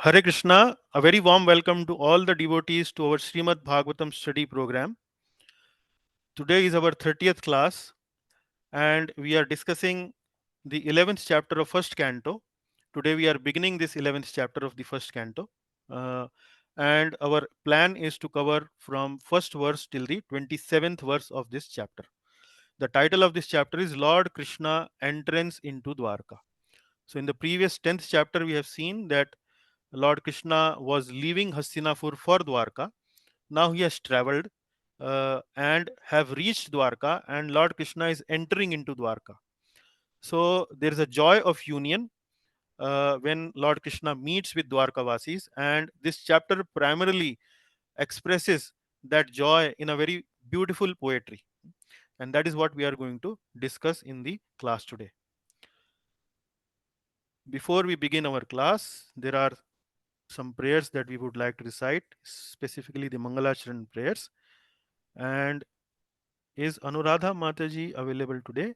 Hare Krishna, a very warm welcome to all the devotees to our Srimad Bhagavatam study program. Today is our 30th class and we are discussing the 11th chapter of first canto. Today we are beginning this 11th chapter of the first canto. Uh, and our plan is to cover from first verse till the 27th verse of this chapter. The title of this chapter is Lord Krishna Entrance into Dwarka. So in the previous 10th chapter we have seen that Lord Krishna was leaving Hastinapur for Dwarka. Now he has traveled and have reached Dwarka, and Lord Krishna is entering into Dwarka. So there is a joy of union when Lord Krishna meets with Dwarkavasis, and this chapter primarily expresses that joy in a very beautiful poetry. And that is what we are going to discuss in the class today. Before we begin our class, there are some prayers that we would like to recite, specifically the Mangalachran prayers. And is Anuradha Mataji available today?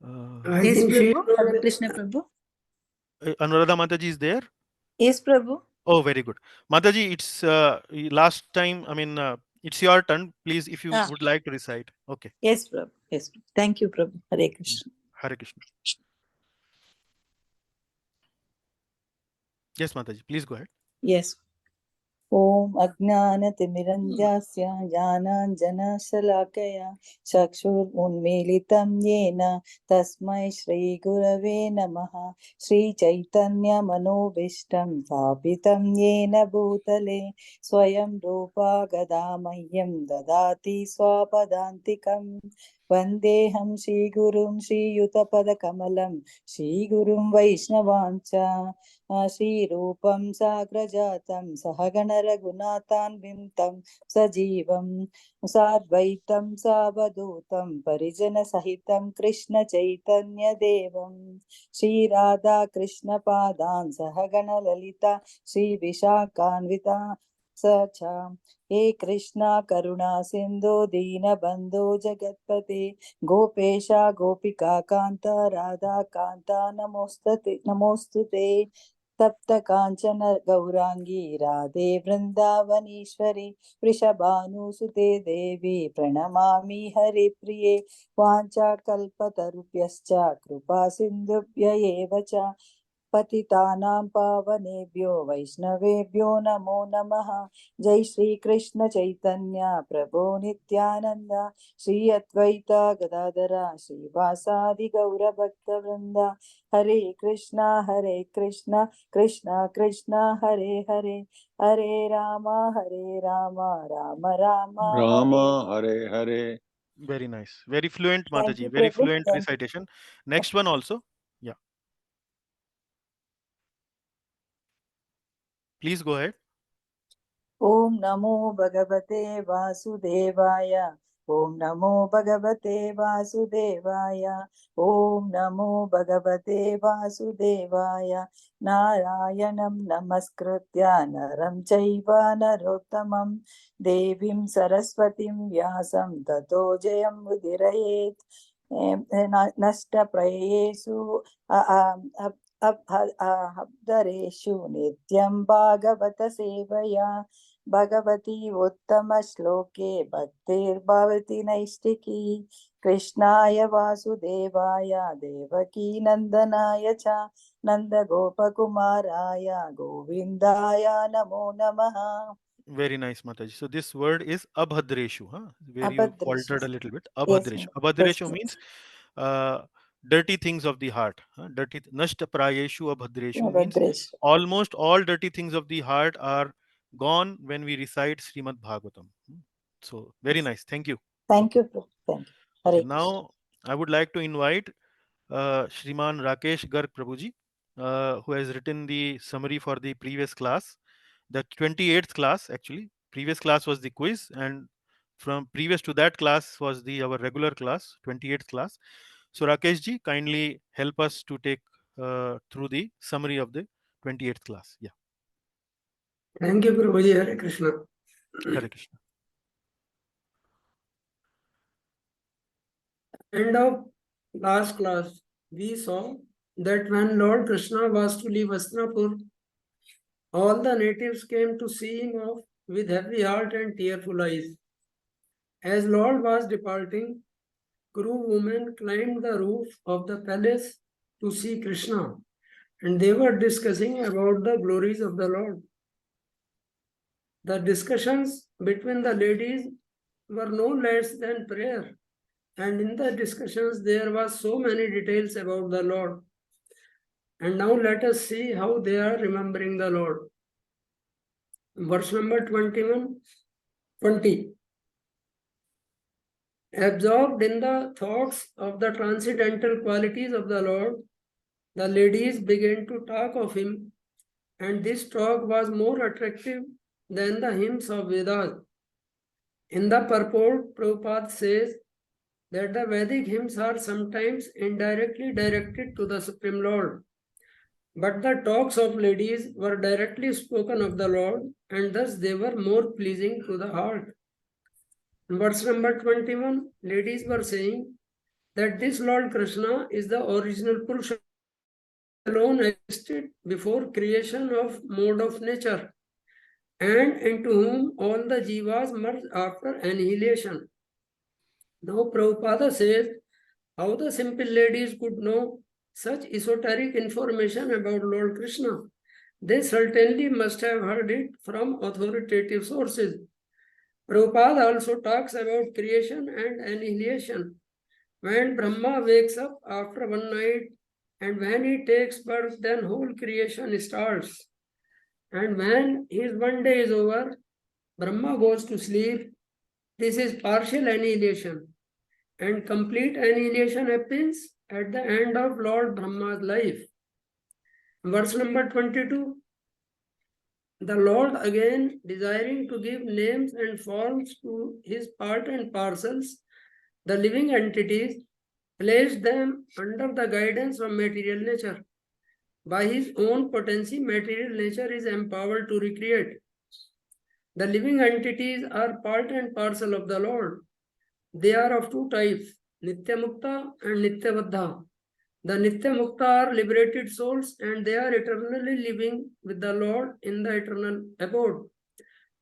Yes, Prabhu. Hare Krishna, Prabhu. Anuradha Mataji is there? Yes, Prabhu. Oh, very good. Mataji, it's last time, it's your turn. Please, if you would like to recite. Okay. Yes, Prabhu. Yes, Prabhu. Thank you, Prabhu. Hare Krishna. Hare Krishna. Yes, Mataji, please go ahead. Yes. ॐ अज्ञानतिमिरञ्जस्य ज्ञानाञ्जनशलाकया चक्षुरुन्मीलितं येन तस्मै श्रीगुरवे नमः। श्रीचैतन्यमनोभीष्टं स्थापितं येन भूतले स्वयं रूपा गदा मह्यं ददाति स्वपदान्तिकं। वन्देऽहं श्रीगुरुं श्रीयुतपदकमलं श्रीगुरुं वैष्णवाञ्च श्रीरूपं साग्रजातं सहगण रघुनाथान्वितं सजीवं साद्वैतं सावधूतं परिजनसहितं कृष्णचैतन्यदेवं श्रीराधा कृष्णपादान् सहगण ललिता श्रीविशाखान्विता च हे कृष्णा करुणा सिन्धु दीनबन्धो जगत्पते गोपेशा गोपिका कान्त राधा कान्ता नमोस्तुते तप्त कांचन गौरांगी राधे वृंदावनीश्वरी वृषभानुसुते देवी प्रणमामि हरिप्रिये वाञ्छाकल्पतरुभ्यश्च कृपा सिन्धुभ्य एव च पतितानां पावनेभ्यो वैष्णवेभ्यो नमो नमः। जय श्री कृष्ण चैतन्य प्रभो नित्यानंद श्री अद्वैत गदाधर श्रीवासादि गौर भक्तवृंद हरे Krishna Krishna Krishna Hare Hare Hare Ram Ram Ram Rama Hare Hare. Very nice. Very fluent, Thank Mataji. you, Very Prabhu. fluent Thank you. recitation. Next one also. Yeah. Please go ahead. ओम नमो भगवते वासुदेवाय ओम नमो भगवते वासुदेवाय ओम नमो भगवते वासुदेवाय नारायणं नमस्कृत्य नरं चैव नरोत्तमं देवीं सरस्वतीं व्यासं ततो जयमुदीरयेत् नष्टप्रयेषु अब्धरेषु नित्यं भागवत सेवया भगवती उत्तम श्लोके भक्तिर्भवति नैष्टिकी कृष्णाय वासुदेवाय देवकी नंदनाय च नंदगोपकुमाराय गोविंदाय नमो नमः। Very nice, Mataji. So this word is abhadreshu, huh? Where you Abhadreshu. faltered a little bit. Yes, Abhadreshu. ma'am. Abhadreshu Yes, means dirty things of the heart. Huh? Dirty nashta prayeshu abhadreshu means Abhadreshu. almost all dirty things of the heart are gone when we recite Srimad Bhagavatam. So very nice. Thank you. Thank Okay. you, Prabhu. Thank you. Okay. Hare Krishna. Now I would like to invite Shriman Rakesh Garg Prabhuji, who has written the summary for the previous class, the 28th class actually. Previous class was the quiz, and from previous to that class was the our regular class, 28th class. So Rakesh ji, kindly help us to take through the summary of the 28th class. Yeah. Thank you, Prabhuji. Hare Krishna. Hare Krishna. End of last class, we saw that when Lord Krishna was to leave Hastinapur, all the natives came to see him off with heavy heart and tearful eyes. As Lord was departing, Kuru women climbed the roof of the palace to see Krishna, and they were discussing about the glories of the Lord. The discussions between the ladies were no less than prayer, and in the discussions there was so many details about the Lord. And now let us see how they are remembering the Lord. Verse number 20. Absorbed in the thoughts of the transcendental qualities of the Lord, the ladies began to talk of him, and this talk was more attractive than the hymns of Vedas. In the purport, Prabhupada says that the Vedic hymns are sometimes indirectly directed to the Supreme Lord, but the talks of ladies were directly spoken of the Lord, and thus they were more pleasing to the heart. In verse number 21, ladies were saying that this Lord Krishna is the original Purusha, alone existed before creation of mode of nature, and into whom all the jivas merge after annihilation. Now Prabhupada says how the simple ladies could know such esoteric information about Lord Krishna. They certainly must have heard it from authoritative sources. Prabhupada also talks about creation and annihilation. When Brahma wakes up after one night, and when he takes birth, then whole creation starts. And when his one day is over, Brahma goes to sleep. This is partial annihilation. And complete annihilation happens at the end of Lord Brahma's life. Verse number 22. The Lord, again desiring to give names and forms to his part and parcels, the living entities, placed them under the guidance of material nature. By his own potency, material nature is empowered to recreate. The living entities are part and parcel of the Lord. They are of two types, Nitya Mukta and Nitya Baddha. The Nitya Mukta are liberated souls, and they are eternally living with the Lord in the eternal abode.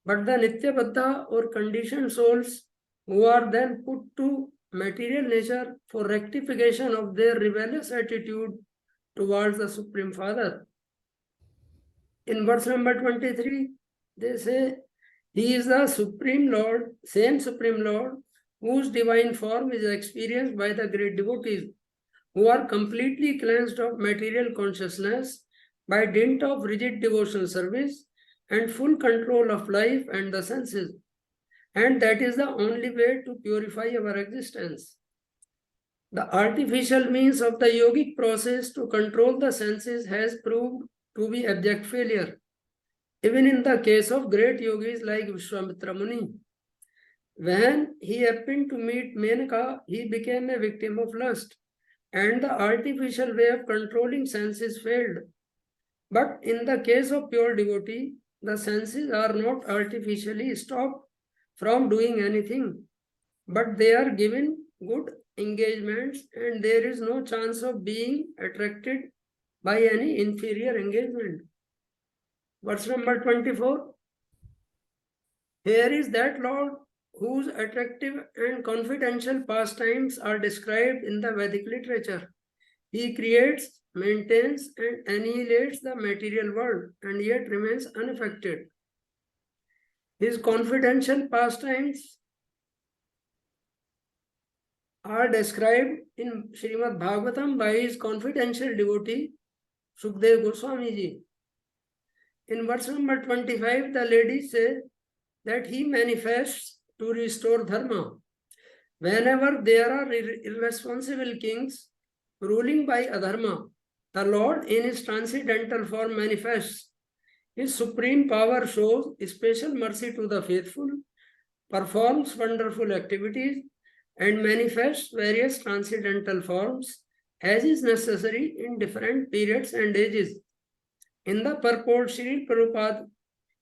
But the Nitya Baddha or conditioned souls, who are then put to material nature for rectification of their rebellious attitude towards the Supreme Father. In verse number 23, they say, he is the Supreme Lord, same Supreme Lord, whose divine form is experienced by the great devotees, who are completely cleansed of material consciousness by dint of rigid devotional service and full control of life and the senses. And that is the only way to purify our existence. The artificial means of the yogic process to control the senses has proved to be abject failure, even in the case of great yogis like Vishwamitra Muni. When he happened to meet Menaka, he became a victim of lust, and the artificial way of controlling senses failed. But in the case of pure devotee, the senses are not artificially stopped from doing anything, but they are given good engagements, and there is no chance of being attracted by any inferior engagement. Verse number 24. Here is that Lord whose attractive and confidential pastimes are described in the Vedic literature. He creates, maintains, and annihilates the material world, and yet remains unaffected. His confidential pastimes are described in Srimad Bhagavatam by his confidential devotee, Sukdev Goswami Ji. In verse number 25, the ladies say that he manifests to restore dharma. Whenever there are irresponsible kings ruling by adharma, the Lord in his transcendental form manifests. His supreme power shows special mercy to the faithful, performs wonderful activities, and manifests various transcendental forms as is necessary in different periods and ages. In the purport, Sri Prabhupada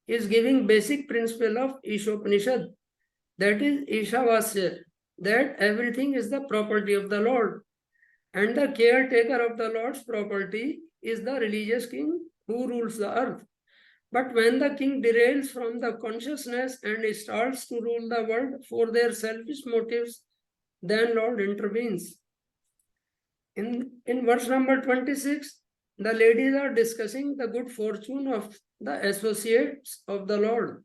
is giving basic principle of Ishopanishad, that is Ishavasya, that everything is the property of the Lord. And the caretaker of the Lord's property is the religious king who rules the earth. But when the king derails from the consciousness and starts to rule the world for their selfish motives, then Lord intervenes. In verse number 26, the ladies are discussing the good fortune of the associates of the Lord.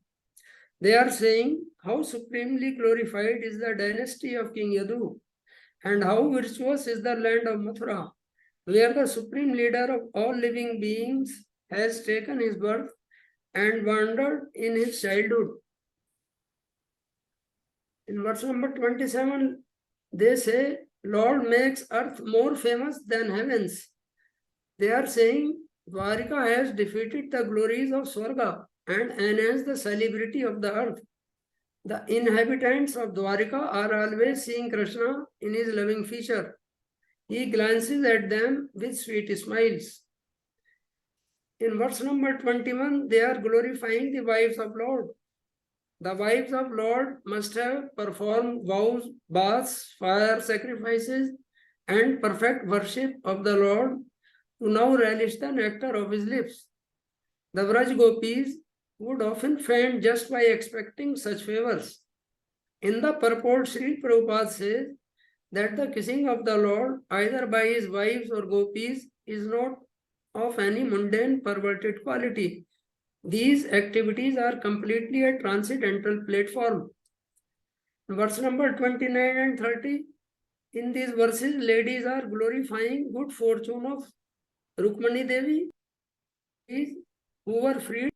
They are saying how supremely glorified is the dynasty of King Yadu, and how virtuous is the land of Mathura, where the supreme leader of all living beings has taken his birth and wandered in his childhood. In verse number 27, they say, Lord makes earth more famous than heavens. They are saying Dwarika has defeated the glories of Swarga and enhanced the celebrity of the earth. The inhabitants of Dwarika are always seeing Krishna in his loving feature. He glances at them with sweet smiles. In verse number 21, they are glorifying the wives of Lord. The wives of Lord must have performed vows, baths, fire sacrifices, and perfect worship of the Lord to now relish the nectar of his lips. The Vraj Gopis would often faint just by expecting such favors. In the purport, Sri Prabhupada says that the kissing of the Lord, either by his wives or gopis, is not of any mundane, perverted quality. These activities are completely a transcendental platform. Verse number 29 and 30. In these verses, ladies are glorifying good fortune of Rukmani Devi, who were freed.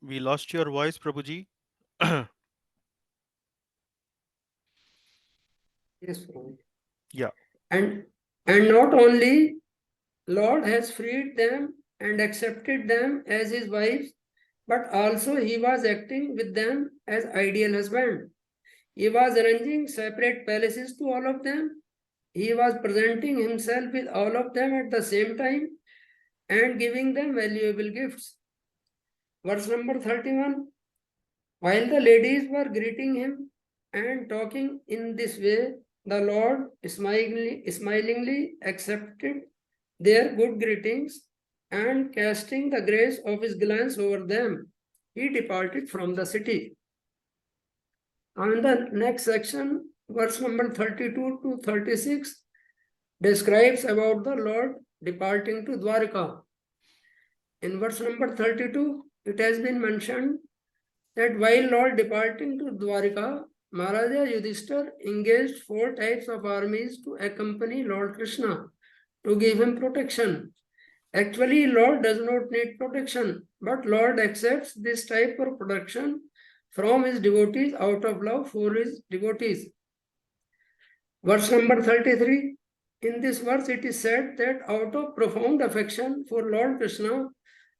We lost your voice, Prabhuji. Yes, Prabhu. Yeah. And not only Lord has freed them and accepted them as his wives, but also he was acting with them as ideal husband. He was arranging separate palaces to all of them. He was presenting himself with all of them at the same time and giving them valuable gifts. Verse number 31. While the ladies were greeting him and talking in this way, the Lord smilingly accepted their good greetings, and casting the grace of his glance over them, he departed from the city. On the next section, verse number 32 to 36 describes about the Lord departing to Dwarka. In verse number 32, it has been mentioned that while Lord departing to Dwarka, Maharaja Yudhishthir engaged 4 types of armies to accompany Lord Krishna to give him protection. Actually, Lord does not need protection, but Lord accepts this type of protection from his devotees out of love for his devotees. Verse number 33. In this verse, it is said that out of profound affection for Lord Krishna,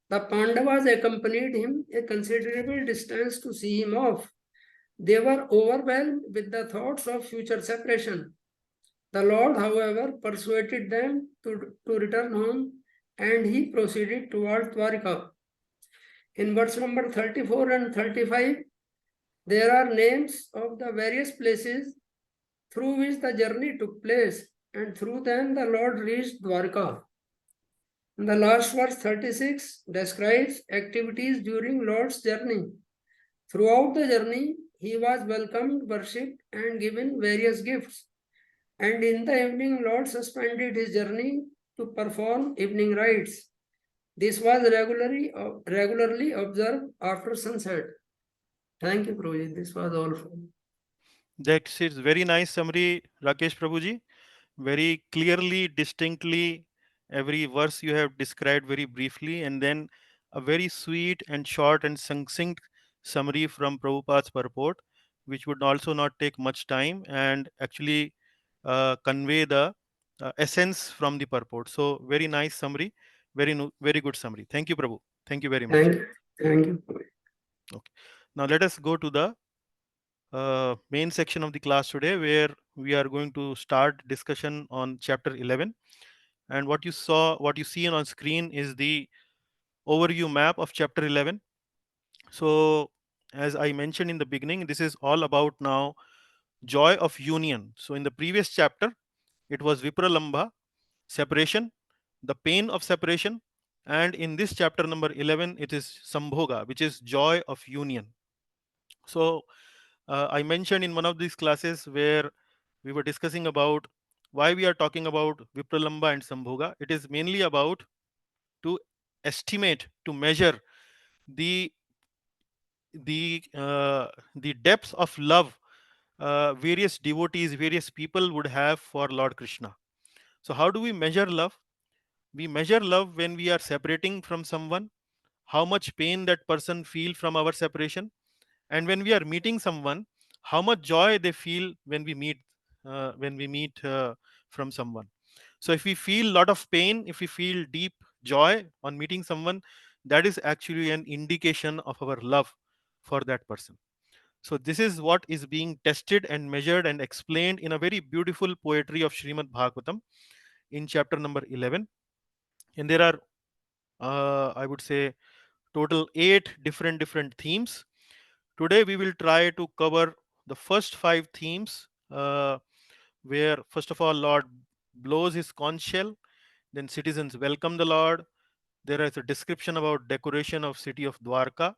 the Pandavas accompanied him a considerable distance to see him off. They were overwhelmed with the thoughts of future separation. The Lord, however, persuaded them to return home, and he proceeded towards Dwarka. In verse number 34 and 35, there are names of the various places through which the journey took place, and through them the Lord reached Dwarka. And the last verse 36 describes activities during Lord's journey. Throughout the journey, he was welcomed, worshipped, and given various gifts. And in the evening, Lord suspended his journey to perform evening rites. This was regularly observed after sunset. Thank you, Prabhuji. This was all for me. That is very nice summary, Rakesh Prabhuji. Very clearly, distinctly, every verse you have described very briefly, and then a very sweet and short and succinct summary from Prabhupada's purport, which would also not take much time and actually convey the essence from the purport. So, very nice summary, very good summary. Thank you, Prabhu. Thank you very much. Thank you. Okay. Now let us go to the main section of the class today, where we are going to start discussion on chapter 11. And what you see on screen is the overview map of chapter 11. So as I mentioned in the beginning, this is all about now joy of union. So in the previous chapter, it was Vipralambha, separation, the pain of separation, and in this chapter number 11, it is Sambhoga, which is joy of union. So I mentioned in one of these classes where we were discussing about why we are talking about Vipralambha and Sambhoga. It is mainly about to estimate, to measure the the depth of love various devotees, various people would have for Lord Krishna. So how do we measure love? We measure love when we are separating from someone, how much pain that person feel from our separation, and when we are meeting someone, how much joy they feel when we meet from someone. So if we feel lot of pain, if we feel deep joy on meeting someone, that is actually an indication of our love for that person. So this is what is being tested and measured and explained in a very beautiful poetry of Srimad Bhagavatam in chapter number 11. And there are I would say total 8 different themes. Today we will try to cover the first 5 themes, where first of all Lord blows his conch shell, then citizens welcome the Lord. There is a description about decoration of city of Dwarka.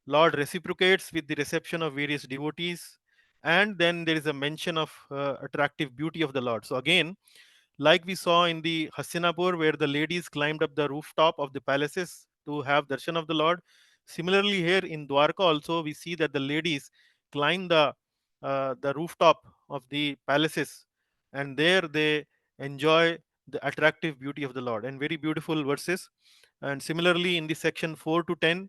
Lord reciprocates with the reception of various devotees, and then there is a mention of attractive beauty of the Lord. So again, like we saw in the Hastinapur, where the ladies climbed up the rooftop of the palaces to have darshan of the Lord. Similarly, here in Dwarka also, we see that the ladies climb the rooftop of the palaces, and there they enjoy the attractive beauty of the Lord, and very beautiful verses. And similarly, in the section 4 to 10,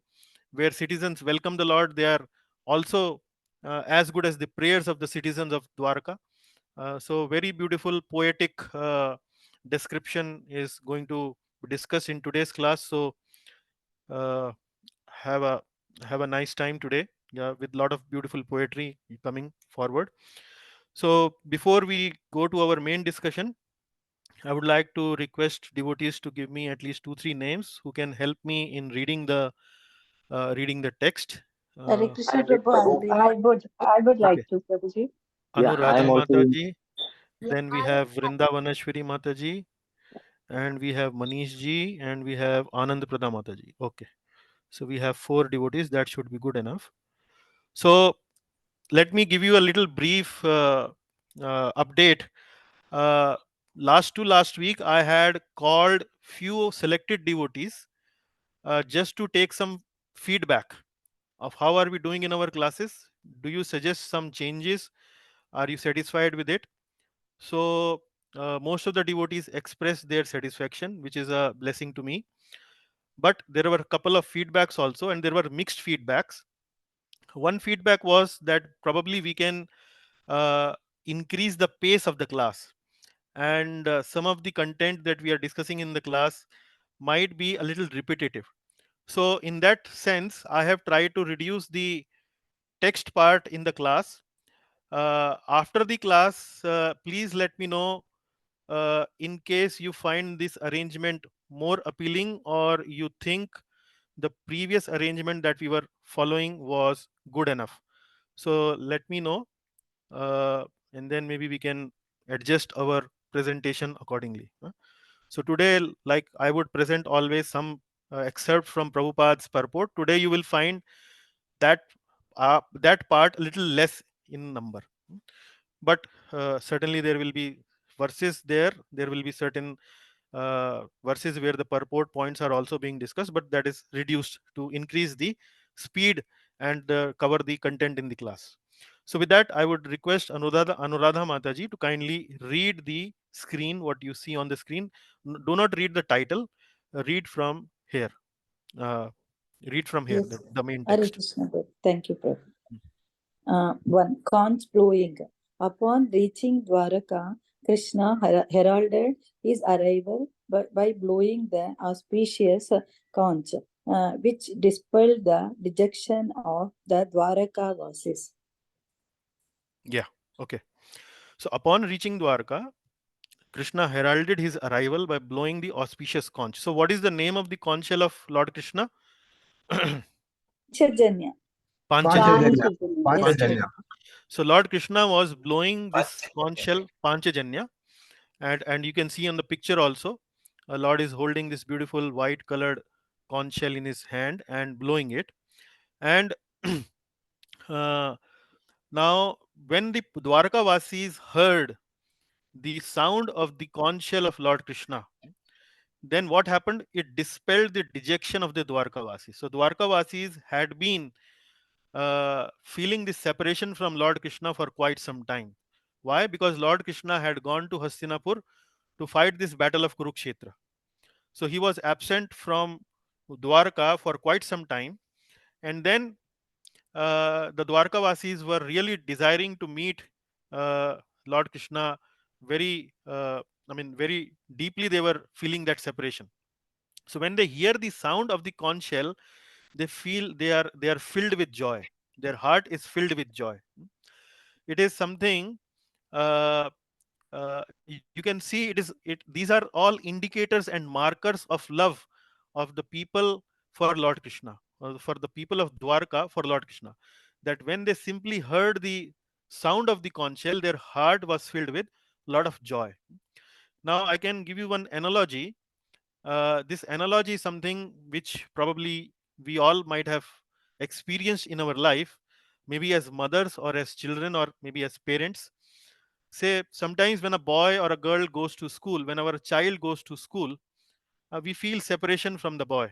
where citizens welcome the Lord, they are also as good as the prayers of the citizens of Dwarka. So very beautiful poetic description is going to be discussed in today's class. So uh, have a have a nice time today, yeah, with lot of beautiful poetry coming forward. So before we go to our main discussion, I would like to request devotees to give me at least 2 3 names who can help me in reading the text. Hare uh, Krishna Prabhu, I'll read. I would okay, like to, Prabhuji. Yeah, I Anuradha am also. Mataji, then we have Vrindavanashwari Mataji, and we have Manish ji, and we have Anand Pradha Mataji. Okay, so we have 4 devotees. That should be good enough. So let me give you a little brief update. Uh, last week, I had called few selected devotees just to take some feedback of how are we doing in our classes. Do you suggest some changes? Are you satisfied with it? So most of the devotees expressed their satisfaction, which is a blessing to me. But there were a couple of feedbacks also, and there were mixed feedbacks. One feedback was that probably we can uh, increase the pace of the class, and some of the content that we are discussing in the class might be a little repetitive. So in that sense, I have tried to reduce the text part in the class. After the class, please let me know in case you find this arrangement more appealing, or you think the previous arrangement that we were following was good enough. So let me know, uh, and then maybe we can adjust our presentation accordingly. So today, like I would present always some excerpt from Prabhupada's purport. Today you will find that that part a little less in number. But certainly there will be verses there. There will be certain verses where the purport points are also being discussed, but that is reduced to increase the speed and cover the content in the class. So with that, I would request Anuradha Mataji to kindly read the screen, what you see on the screen. Do not read the title, read from here. Uh, read from here, Yes. the main Hare text. Krishna Prabhu. Thank you, Prabhu. One, conch blowing. Upon reaching Dwaraka, Krishna heralded his arrival by blowing the auspicious conch, which dispelled the dejection of the Dwaraka vasis. Yeah, okay. So upon reaching Dwarka, Krishna heralded his arrival by blowing the auspicious conch. So, what is the name of the conch shell of Lord Krishna? Panchajanya. Panchajanya. Yes. Panchajanya. So Lord Krishna was blowing this conch shell, Panchajanya, and you can see on the picture also, Lord is holding this beautiful white colored conch shell in his hand and blowing it. And uh, now, when the Dwarkavasis heard the sound of the conch shell of Lord Krishna, then what happened? It dispelled the dejection of the Dwarkavasis. So Dwarkavasis had been feeling this separation from Lord Krishna for quite some time. Why? Because Lord Krishna had gone to Hastinapur to fight this battle of Kurukshetra. So he was absent from Dwarka for quite some time, and then the Dwarkavasis were really desiring to meet uh, Lord Krishna very, very deeply. They were feeling that separation. So when they hear the sound of the conch shell, they feel they are filled with joy. Their heart is filled with joy. It is something. Uh, you can see it is it. These are all indicators and markers of love of the people for Lord Krishna, or for the people of Dwarka for Lord Krishna. That when they simply heard the sound of the conch shell, their heart was filled with a lot of joy. Now I can give you one analogy. This analogy is something which probably we all might have experienced in our life, maybe as mothers or as children or maybe as parents. Say, sometimes when a boy or a girl goes to school, when our child goes to school, we feel separation from the boy.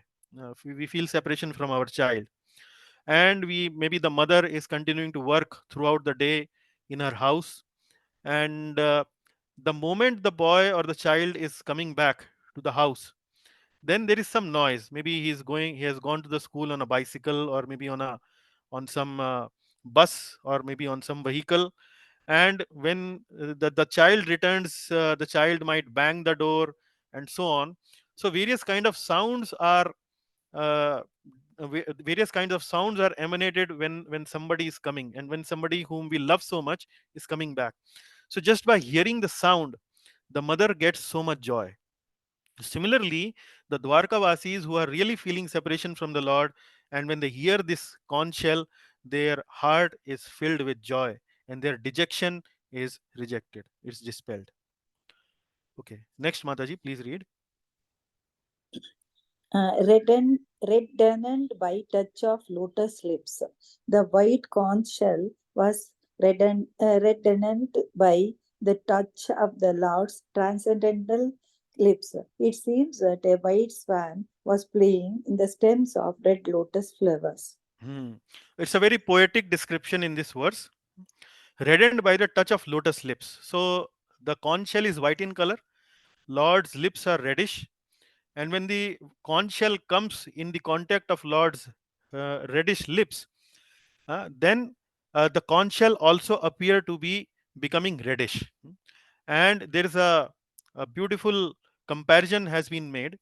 We feel separation from our child, and we maybe the mother is continuing to work throughout the day in her house, and the moment the boy or the child is coming back to the house, then there is some noise. Maybe he has gone to the school on a bicycle, or maybe on some bus, or maybe on some vehicle. And when the child returns, the child might bang the door and so on. So various kind of sounds are uh, various kinds of sounds are emanated when somebody is coming, and when somebody whom we love so much is coming back. So just by hearing the sound, the mother gets so much joy. Similarly, the Dwarkavasis who are really feeling separation from the Lord, and when they hear this conch shell, their heart is filled with joy, and their dejection is rejected. It's dispelled. Okay. Next, Mataji, please read. Reddened by touch of lotus lips. The white conch shell was reddened by the touch of the Lord's transcendental lips. It seems that a white swan was playing in the stems of red lotus flowers. Hmm. It's a very poetic description in this verse. Reddened by the touch of lotus lips. So the conch shell is white in color. Lord's lips are reddish, and when the conch shell comes in the contact of Lord's reddish lips, then the conch shell also appear to be becoming reddish. And there is a beautiful comparison has been made.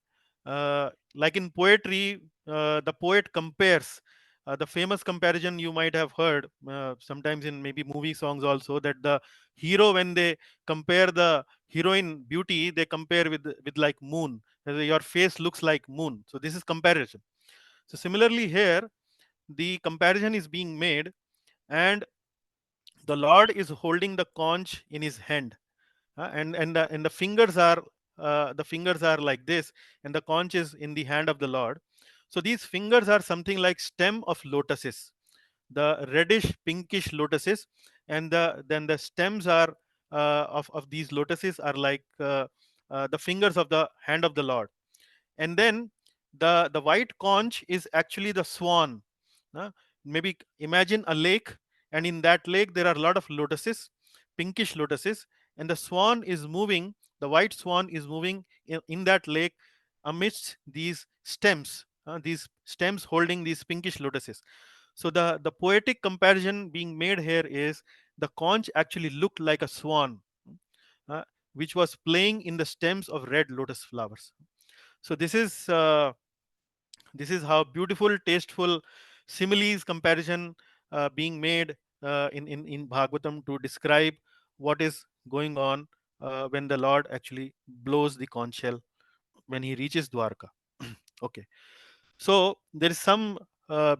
Like in poetry, the poet compares the famous comparison you might have heard sometimes in maybe movie songs also, that the hero, when they compare the heroine beauty, they compare with like moon. Your face looks like moon. So this is comparison. So similarly here, the comparison is being made, and the Lord is holding the conch in his hand, and the fingers are like this, and the conch is in the hand of the Lord. So these fingers are something like stem of lotuses, the reddish pinkish lotuses, and then the stems are of these lotuses are like the fingers of the hand of the Lord. And then the white conch is actually the swan. uh, Maybe imagine a lake, and in that lake there are a lot of lotuses, pinkish lotuses, and the swan is moving, the white swan is moving in that lake amidst these stems holding these pinkish lotuses. So the poetic comparison being made here is the conch actually looked like a swan, uh, which was playing in the stems of red lotus flowers. So this is how beautiful, tasteful similes comparison being made in Bhagavatam to describe what is going on when the Lord actually blows the conch shell when he reaches Dwarka. Okay, so there is some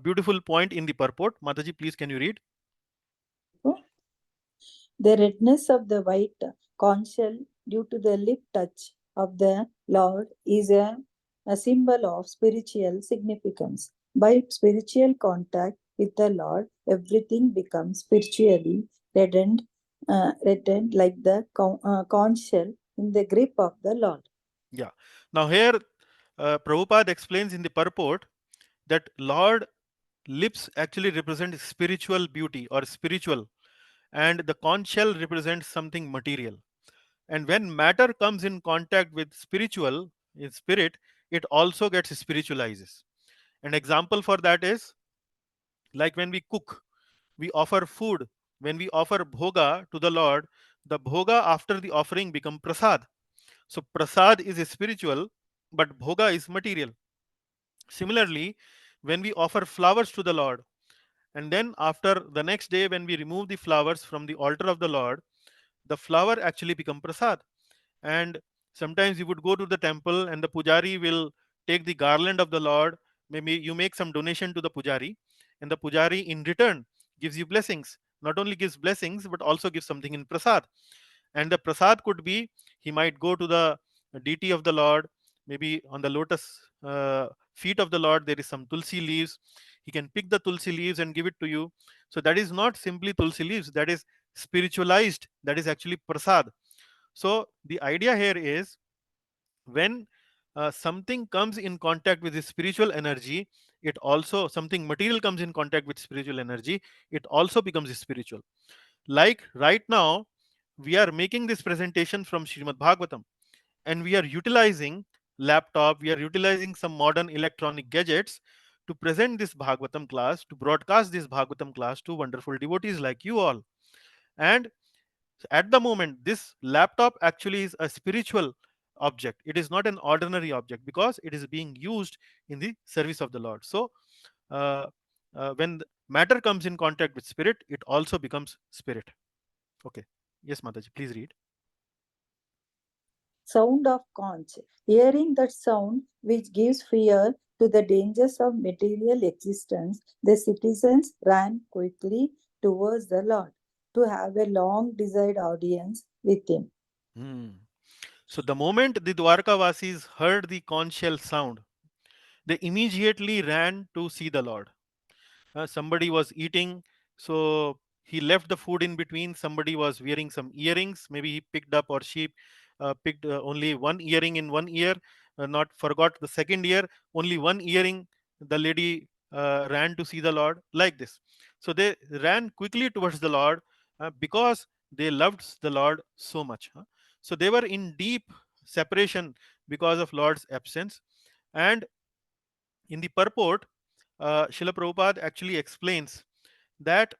beautiful point in the purport. Mataji, please can you read? The redness of the white conch shell due to the lip touch of the Lord is a symbol of spiritual significance. By spiritual contact with the Lord, everything becomes spiritually reddened like the conch shell in the grip of the Lord. Yeah. Now here, Prabhupada explains in the purport that Lord lips actually represent spiritual beauty or spiritual, and the conch shell represents something material. And when matter comes in contact with spiritual, in spirit, it also gets spiritualizes. An example for that is like when we cook, we offer food. When we offer bhoga to the Lord, the bhoga after the offering become prasad. So prasad is spiritual, but bhoga is material. Similarly, when we offer flowers to the Lord, and then after the next day when we remove the flowers from the altar of the Lord, the flower actually become prasad. And sometimes you would go to the temple and the pujari will take the garland of the Lord. Maybe you make some donation to the pujari, and the pujari in return gives you blessings. Not only gives blessings but also gives something in prasad. And the prasad could be, he might go to the deity of the Lord, maybe on the lotus feet of the Lord there is some tulsi leaves. He can pick the tulsi leaves and give it to you. So that is not simply tulsi leaves, that is spiritualized, that is actually prasad. So the idea here is when something comes in contact with the spiritual energy, it also, something material comes in contact with spiritual energy, it also becomes spiritual. Like right now, we are making this presentation from Srimad Bhagavatam, and we are utilizing laptop, we are utilizing some modern electronic gadgets to present this Bhagavatam class, to broadcast this Bhagavatam class to wonderful devotees like you all. And at the moment, this laptop actually is a spiritual object. It is not an ordinary object because it is being used in the service of the Lord. So uh, when matter comes in contact with spirit, it also becomes spirit. Okay. Yes, Mataji, please read. Sound of conch. Hearing that sound, which gives fear to the dangers of material existence, the citizens ran quickly towards the Lord to have a long desired audience with him. Hmm. So the moment the Dwarkavasis heard the conch shell sound, they immediately ran to see the Lord. Somebody was eating, so he left the food in between. Somebody was wearing some earrings, maybe he picked up, or she picked only one earring in one ear, not forgot the second ear, only one earring. The lady ran to see the Lord, like this. So they ran quickly towards the Lord because they loved the Lord so much. So they were in deep separation because of Lord's absence. And in the purport, Srila Prabhupada actually explains that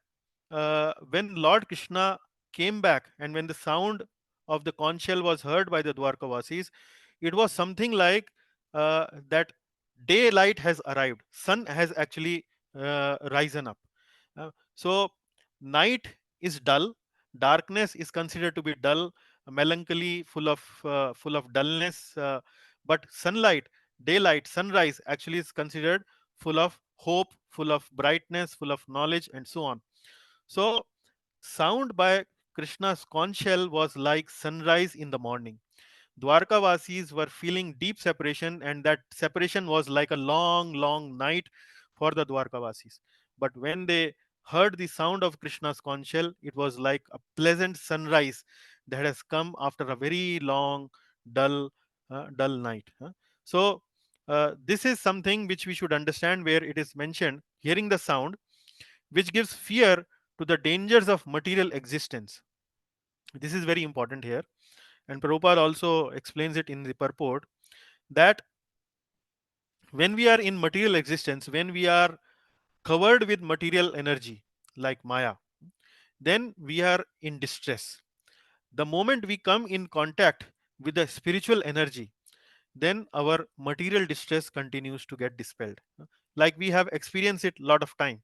when Lord Krishna came back and when the sound of the conch shell was heard by the Dwarkavasis, it was something like that daylight has arrived, sun has actually risen up. So night is dull, darkness is considered to be dull, melancholy, full of dullness. But sunlight, daylight, sunrise actually is considered full of hope, full of brightness, full of knowledge, and so on. So sound by Krishna's conch shell was like sunrise in the morning. Dwarkavasis were feeling deep separation, and that separation was like a long, long night for the Dwarkavasis. But when they heard the sound of Krishna's conch shell, it was like a pleasant sunrise that has come after a very long, dull, dull night. So, this is something which we should understand where it is mentioned hearing the sound, which gives fear to the dangers of material existence. This is very important here. And Prabhupada also explains it in the purport that when we are in material existence, when we are covered with material energy like Maya, then we are in distress. The moment we come in contact with the spiritual energy, then our material distress continues to get dispelled. Like we have experienced it a lot of time.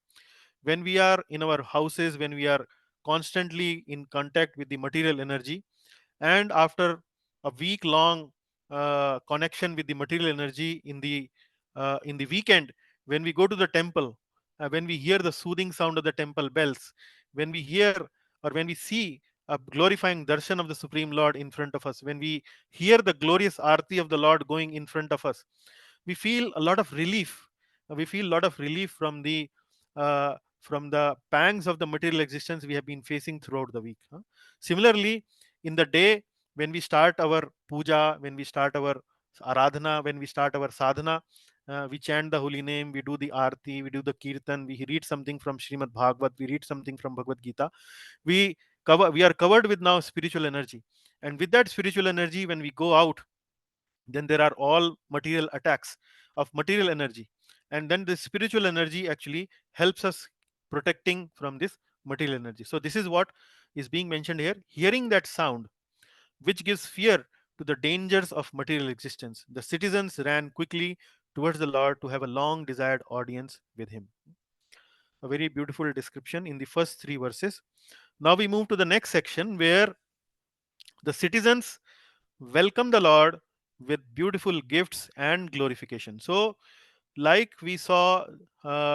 When we are in our houses, when we are constantly in contact with the material energy, and after a week long connection with the material energy in the weekend, when we go to the temple, when we hear the soothing sound of the temple bells, when we hear or when we see a glorifying darshan of the Supreme Lord in front of us, when we hear the glorious arti of the Lord going in front of us, we feel a lot of relief. We feel a lot of relief from the pangs of the material existence we have been facing throughout the week. Similarly, in the day when we start our puja, when we start our aradhana, when we start our sadhana, we chant the holy name, we do the arti, we do the kirtan, we read something from Srimad Bhagavat, we read something from Bhagavad Gita. We are covered with now spiritual energy, and with that spiritual energy, when we go out, then there are all material attacks of material energy, and then the spiritual energy actually helps us protecting from this material energy. So this is what is being mentioned here. Hearing that sound, which gives fear to the dangers of material existence, the citizens ran quickly towards the Lord to have a long desired audience with him. A very beautiful description in the first three verses. Now we move to the next section where the citizens welcome the Lord with beautiful gifts and glorification. So, like we saw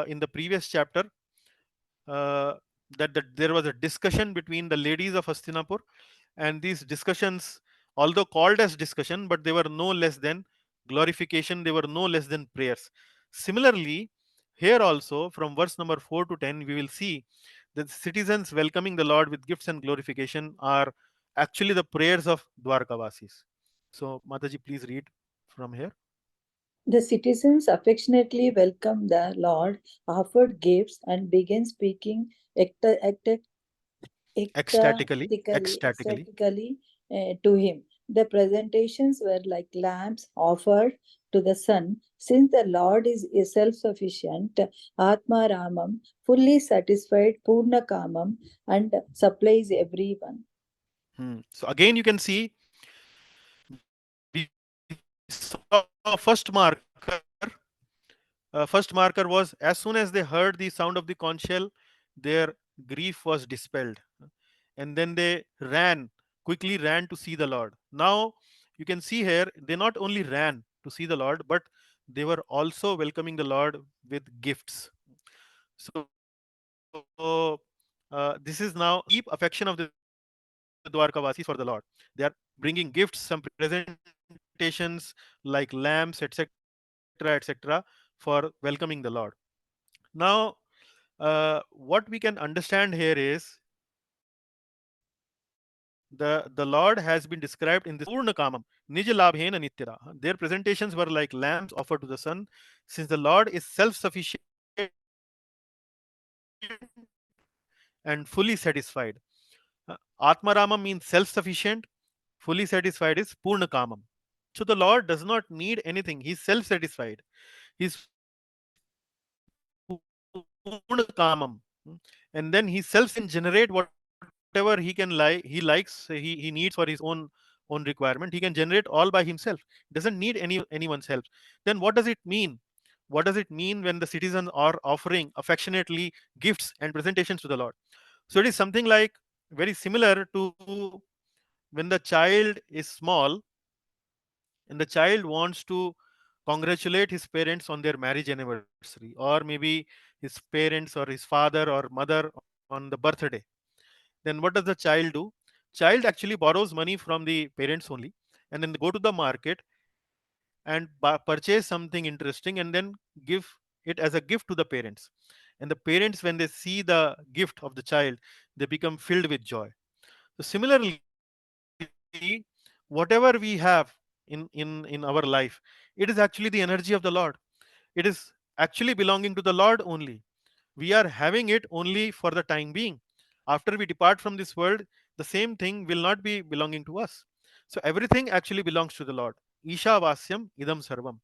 in the previous chapter, uh, that there was a discussion between the ladies of Hastinapur, and these discussions, although called as discussion, but they were no less than glorification, they were no less than prayers. Similarly, here also from verse number 4 to 10, we will see that citizens welcoming the Lord with gifts and glorification are actually the prayers of Dwarkavasis. So, Mataji, please read from here. The citizens affectionately welcomed the Lord, offered gifts, and began speaking Ecstatically, ecstatically, ecstatically. to him. The presentations were like lamps offered to the sun. Since the Lord is self sufficient, Atma Ramam, fully satisfied, Purna Kamam, and supplies everyone. So again, you can see we saw first marker was as soon as they heard the sound of the conch shell, their grief was dispelled, and then they quickly ran to see the Lord. Now you can see here they not only ran to see the Lord, but they were also welcoming the Lord with gifts. So this is now deep affection of the Dwarkavasis for the Lord. They are bringing gifts, some presentations like lamps, etc., etc., for welcoming the Lord. Now, what we can understand here is the Lord has been described in this verse as Purna Kamam, Nij Labhena Nityara. Their presentations were like lamps offered to the sun. Since the Lord is self sufficient and fully satisfied, Atmarama means self sufficient, fully satisfied is Purna Kamam. So the Lord does not need anything, He's self satisfied. He's Purna Kamam. And then He self can generate whatever He can generate whatever he likes, he needs for his own requirement. He can generate all by himself, doesn't need anyone's help. Then what does it mean? What does it mean when the citizens are offering affectionately gifts and presentations to the Lord? So it is something like very similar to when the child is small and the child wants to congratulate his parents on their marriage anniversary, or maybe his parents or his father or mother on the birthday. Then what does the child do? Child actually borrows money from the parents only, and then they go to the market and purchase something interesting and then give it as a gift to the parents. And the parents, when they see the gift of the child, they become filled with joy. So similarly, whatever we have in our life, it is actually the energy of the Lord. It is actually belonging to the Lord only. We are having it only for the time being. After we depart from this world, the same thing will not be belonging to us. So everything actually belongs to the Lord. Isha Vasyam Idam Sarvam.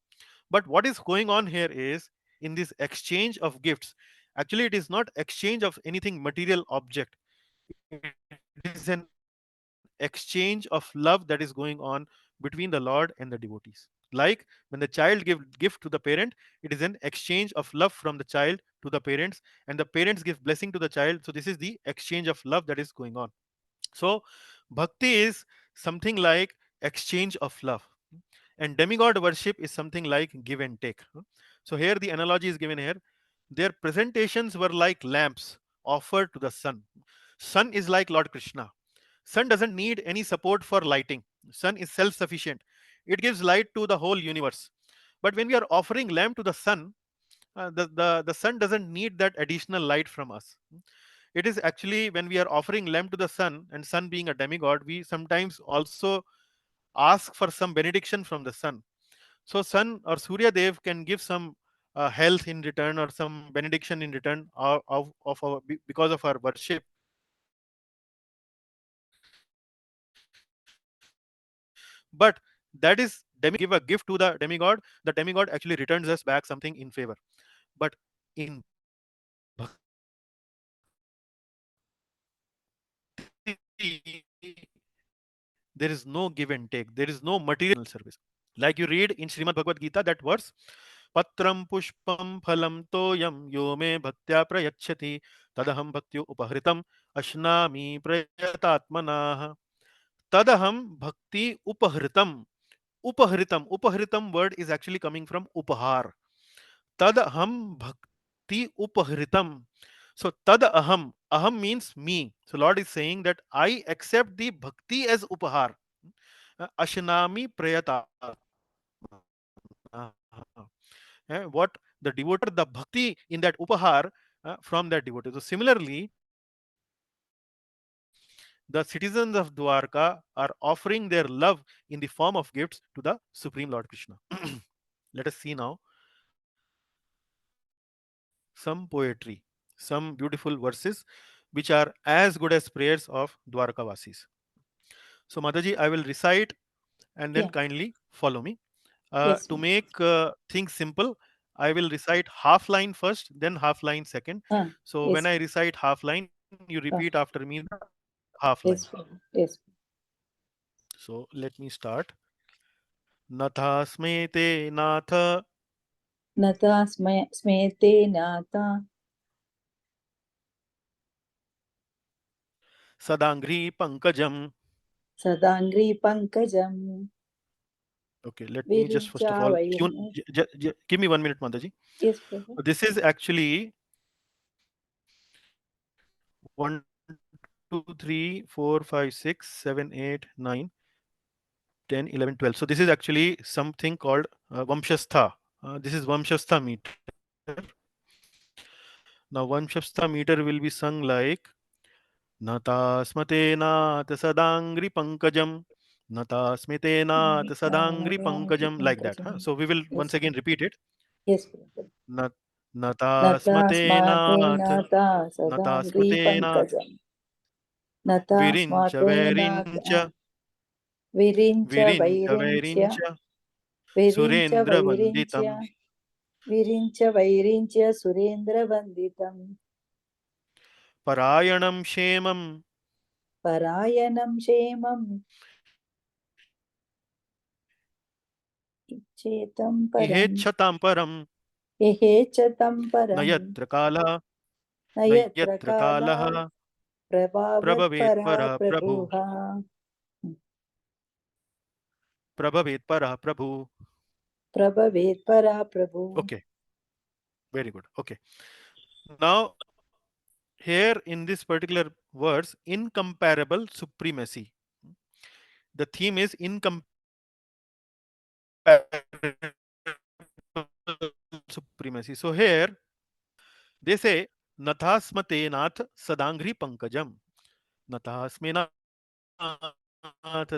But what is going on here is in this exchange of gifts, actually, it is not exchange of anything material object, it is an exchange of love that is going on between the Lord and the devotees. Like when the child gift to the parent, it is an exchange of love from the child to the parents, and the parents give blessing to the child. So this is the exchange of love that is going on. So bhakti is something like exchange of love, and demigod worship is something like give and take. So here the analogy is given here. Their presentations were like lamps offered to the sun. Sun is like Lord Krishna. Sun doesn't need any support for lighting. Sun is self-sufficient. It gives light to the whole universe. But when we are offering lamp to the sun, the sun doesn't need that additional light from us. It is actually when we are offering lamp to the sun, and sun being a demigod, we sometimes also ask for some benediction from the sun. So sun or Surya Dev can give some health in return or some benediction in return of our, because of our worship. But that is give a gift to the demigod actually returns us back something in favor. But in there is no give and take, there is no material service. Like you read in Srimad Bhagavad Gita, that verse, Patram pushpam phalam toyam yo me bhaktya prayachati tadaham bhaktyo upahritam ashnami prayatatmanah. Tadaham bhakti upahritam. Upahritam word is actually coming from upahar. Tadaham bhakti upahritam. So tad aham means me. So Lord is saying that I accept the bhakti as upahar. Ashnami prayata. What the devotee the bhakti in that upahar from that devotee. So similarly, the citizens of Dwarka are offering their love in the form of gifts to the Supreme Lord Krishna. Let us see now some poetry, some beautiful verses which are as good as prayers of Dwarkavasis. So Mataji, I will recite and then Yeah. kindly follow me. Yes. To make things simple, I will recite half line first, then half line second. So when Yes. I recite half line, you repeat after me the half line. Yes. Yes. So let me start. Natha smete nath Nata smete nata sadangri pankajam. sadangri pankajam Okay, let me just first of virincha all tune. vairna. Give me 1 minute, Mataji. Yes, Prabhu. This is actually 1, 2, 3, 4, 5, 6, 7, 8, 9, 10, 11, 12. So this is actually something called Vamshastha. This is Vamshastha meter. Now Vamshastha meter will be sung like Nata smatena sadangri pankajam. Nata smitena sadangri Sadangri pankajam, like that. pankajam. So we will Yes, once again repeat it. yes, Prabhu. Nat, Nata Nata smate smatena nata Nata sadangri smatena pankajam. Nata virincha smate nata verincha virincha virincha vairincha verincha virincha surendra vairincha vanditam virincha vairincha surendra vanditam parayanam shemam parayanam shemam ichetam param ihechhatam param ehechatam param nayatra kala nayatra nayatra kala kalaha prabhavat prabhavet para para prabhu prabhuha prabhavet para prabhu. prabhavet para prabhu. Okay, very good. Okay, now here in this particular verse, incomparable supremacy. The theme is incomparable supremacy. So here they say Nathasmate nath sadangri pankajam. Nathasme nath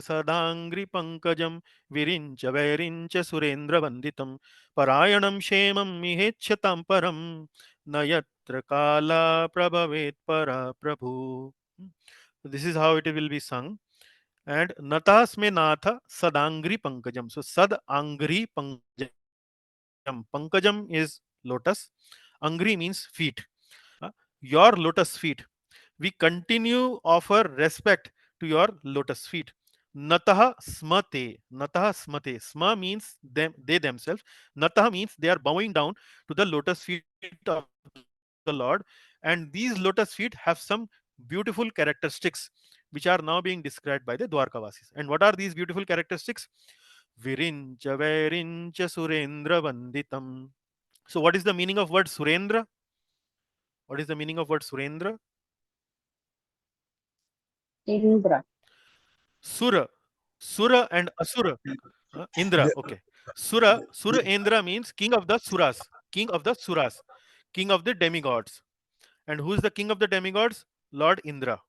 sadangri pankajam virincha vairincha surendra vanditam parayanam shemam mihechyatam param nayatra kala prabhavet para prabhu. So this is how it will be sung. And natasme natha sadangri pankajam. So sad angri pankajam. Pankajam is lotus. Angri means feet. Uh, your lotus feet. We continue offer respect to your lotus feet. Natah smate. Natah smate. Sma means them, they themselves. Natah means they are bowing down to the lotus feet of the Lord. And these lotus feet have some beautiful characteristics which are now being described by the Dwarkavasis. And what are these beautiful characteristics? Virincha Vairincha Surendra Vanditam. So what is the meaning of word Surendra? What is the meaning of word Surendra? Indra. Sura. Sura and Asura. Indra. Okay. Sura Indra means king of the Suras. King of the Suras. King of the demigods. And who is the king of the demigods? Lord Indra.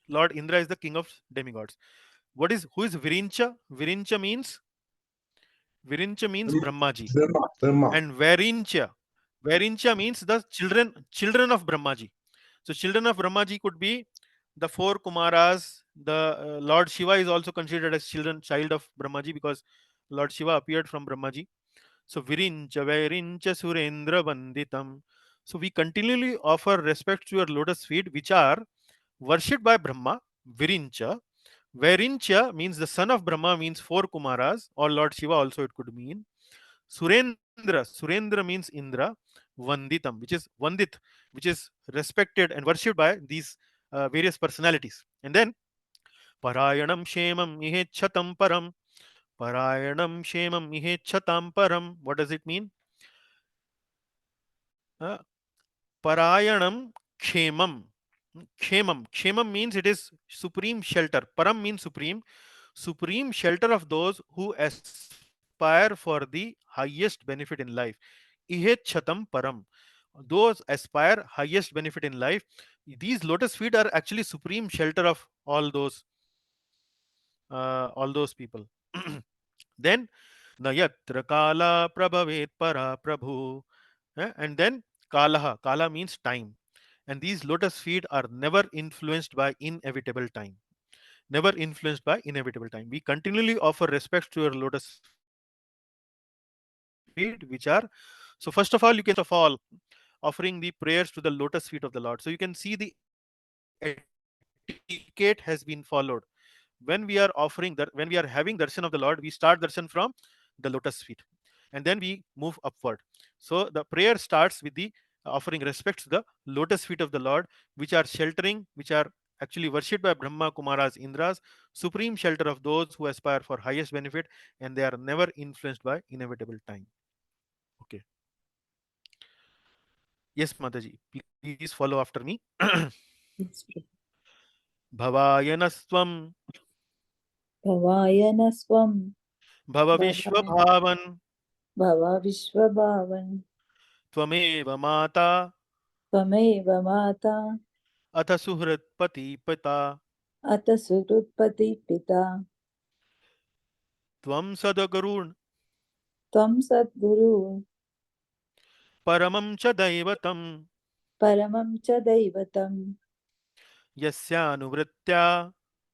Lord Indra is the king of demigods. Who is Virincha? Virincha means Brahmaji. Brahma. And Varincha means the children of Brahmaji. So children of Brahmaji could be the four Kumaras. The Lord Shiva is also considered as child of Brahmaji, because Lord Shiva appeared from Brahmaji. So Virincha Surendra Vanditam. So we continually offer respect to your lotus feet, which are worshipped by Brahma. Virincha. Varincha means the son of Brahma, means four Kumaras, or Lord Shiva also it could mean. Surendra means Indra. Vanditam, which is Vandit, which is respected and worshipped by these various personalities. And then Parayanam Shemam Ihechatam Param. Parayanam Shemam Ihechatam Param. What does it mean? Uh, Parayanam Kshemam. Kshemam means it is supreme shelter. Param means supreme shelter of those who aspire for the highest benefit in life. Ihet chatam param. Those aspire highest benefit in life. These lotus feet are actually supreme shelter of all those people. Then Nayatra Kala Prabhavet Para Prabhu. And then Kala means time. And these lotus feet are never influenced by inevitable time. Never influenced by inevitable time. We continually offer respects to your lotus feet, which are, so first of all, offering the prayers to the lotus feet of the Lord. So you can see the etiquette has been followed. When we are having darshan of the Lord, we start darshan from the lotus feet, and then we move upward. So the prayer starts with the offering respects to the lotus feet of the Lord, which are sheltering, which are actually worshipped by Brahma, Kumaras, Indras, supreme shelter of those who aspire for highest benefit, and they are never influenced by inevitable time. Okay. Yes, Mataji, please follow after me. Yes, Prabhu. Bhavayanasvam Bhavayanasvam. Bhava Bhava Vishwabhavan Bhava Vishwabhavan. Tvameva Mata Tvameva Mata. Atha Suhritpati Pita Ata Surutpati Pita. Tvam Sadagarun Tvam Sadguru. Paramam Cha Daivatam Paramam cha Daivatam. Yasyānuvritya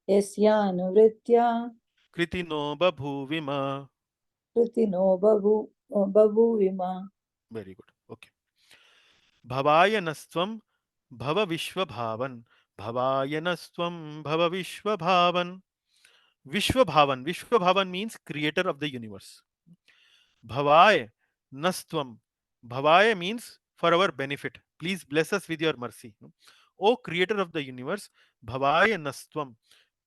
Yasyanuvritya Kritino Babhuvima. Kritino Babhuvima. Very good. Okay. Bhavayanasvam Bhava Vishwabhavan. Bhavayanasvam Bhava Vishwabhavan. Vishwabhavan means creator of the universe. Bhavaya Nastvam. Bhavaya means for our benefit. Please bless us with your mercy. O creator of the universe, Bhavaya Nastvam.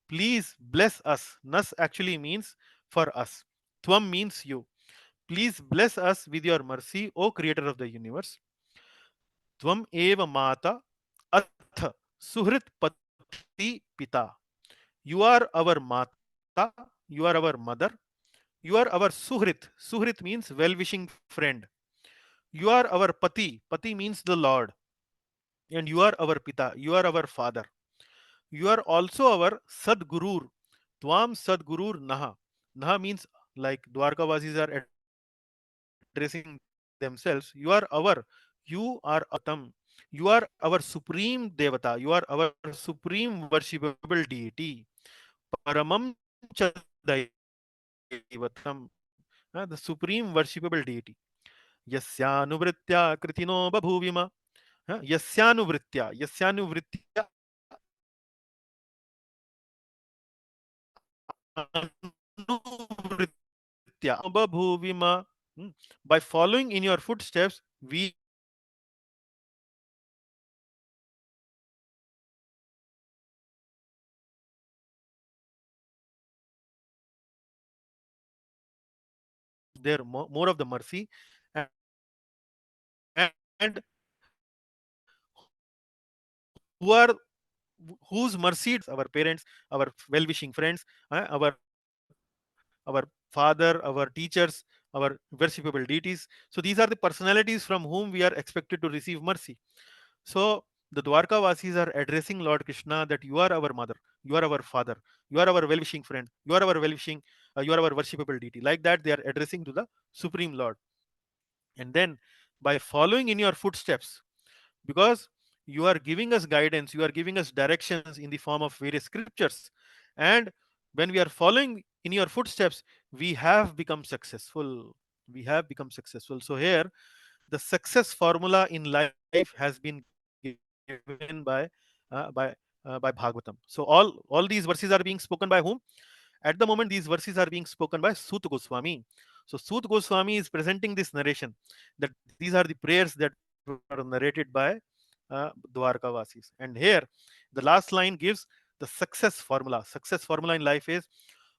Please bless us. Nas actually means for us. Tvam means you. Please bless us with your mercy, O creator of the universe. Tvam eva mata ath suhrit pati pita. You are our mata, you are our mother, you are our suhrit. Suhrit means well-wishing friend. You are our pati. Pati means the Lord. And you are our pita. You are our father. You are also our Sadgurur. Tvam Sadgurur Naha. Naha means, like Dwarkavasis are addressing themselves, you are our Daivatam. You are our supreme Devata. You are our supreme worshipable deity. Paramam cha Daivatam. The supreme worshipable deity. Yasyānuvritya Kritino Babhuvima. Yasyānuvritya. Yasyānuvritya. Babhuvima. By following in your footsteps, we there more of the mercy, and who are whose mercy our parents, our well-wishing friends, our father, our teachers, our worshipable deities. So these are the personalities from whom we are expected to receive mercy. So the Dwarka Vasis are addressing Lord Krishna that you are our mother, you are our father, you are our well-wishing friend, you are our well-wishing, you are our worshipable deity. Like that, they are addressing to the Supreme Lord. And then by following in your footsteps, because you are giving us guidance, you are giving us directions in the form of various scriptures, and when we are following in your footsteps, we have become successful. We have become successful. So here the success formula in life has been given by Bhagavatam. So all these verses are being spoken by whom? At the moment, these verses are being spoken by Sut Goswami. So Sut Goswami is presenting this narration that these are the prayers that were narrated by Dwarka Vasis. And here, the last line gives the success formula. Success formula in life is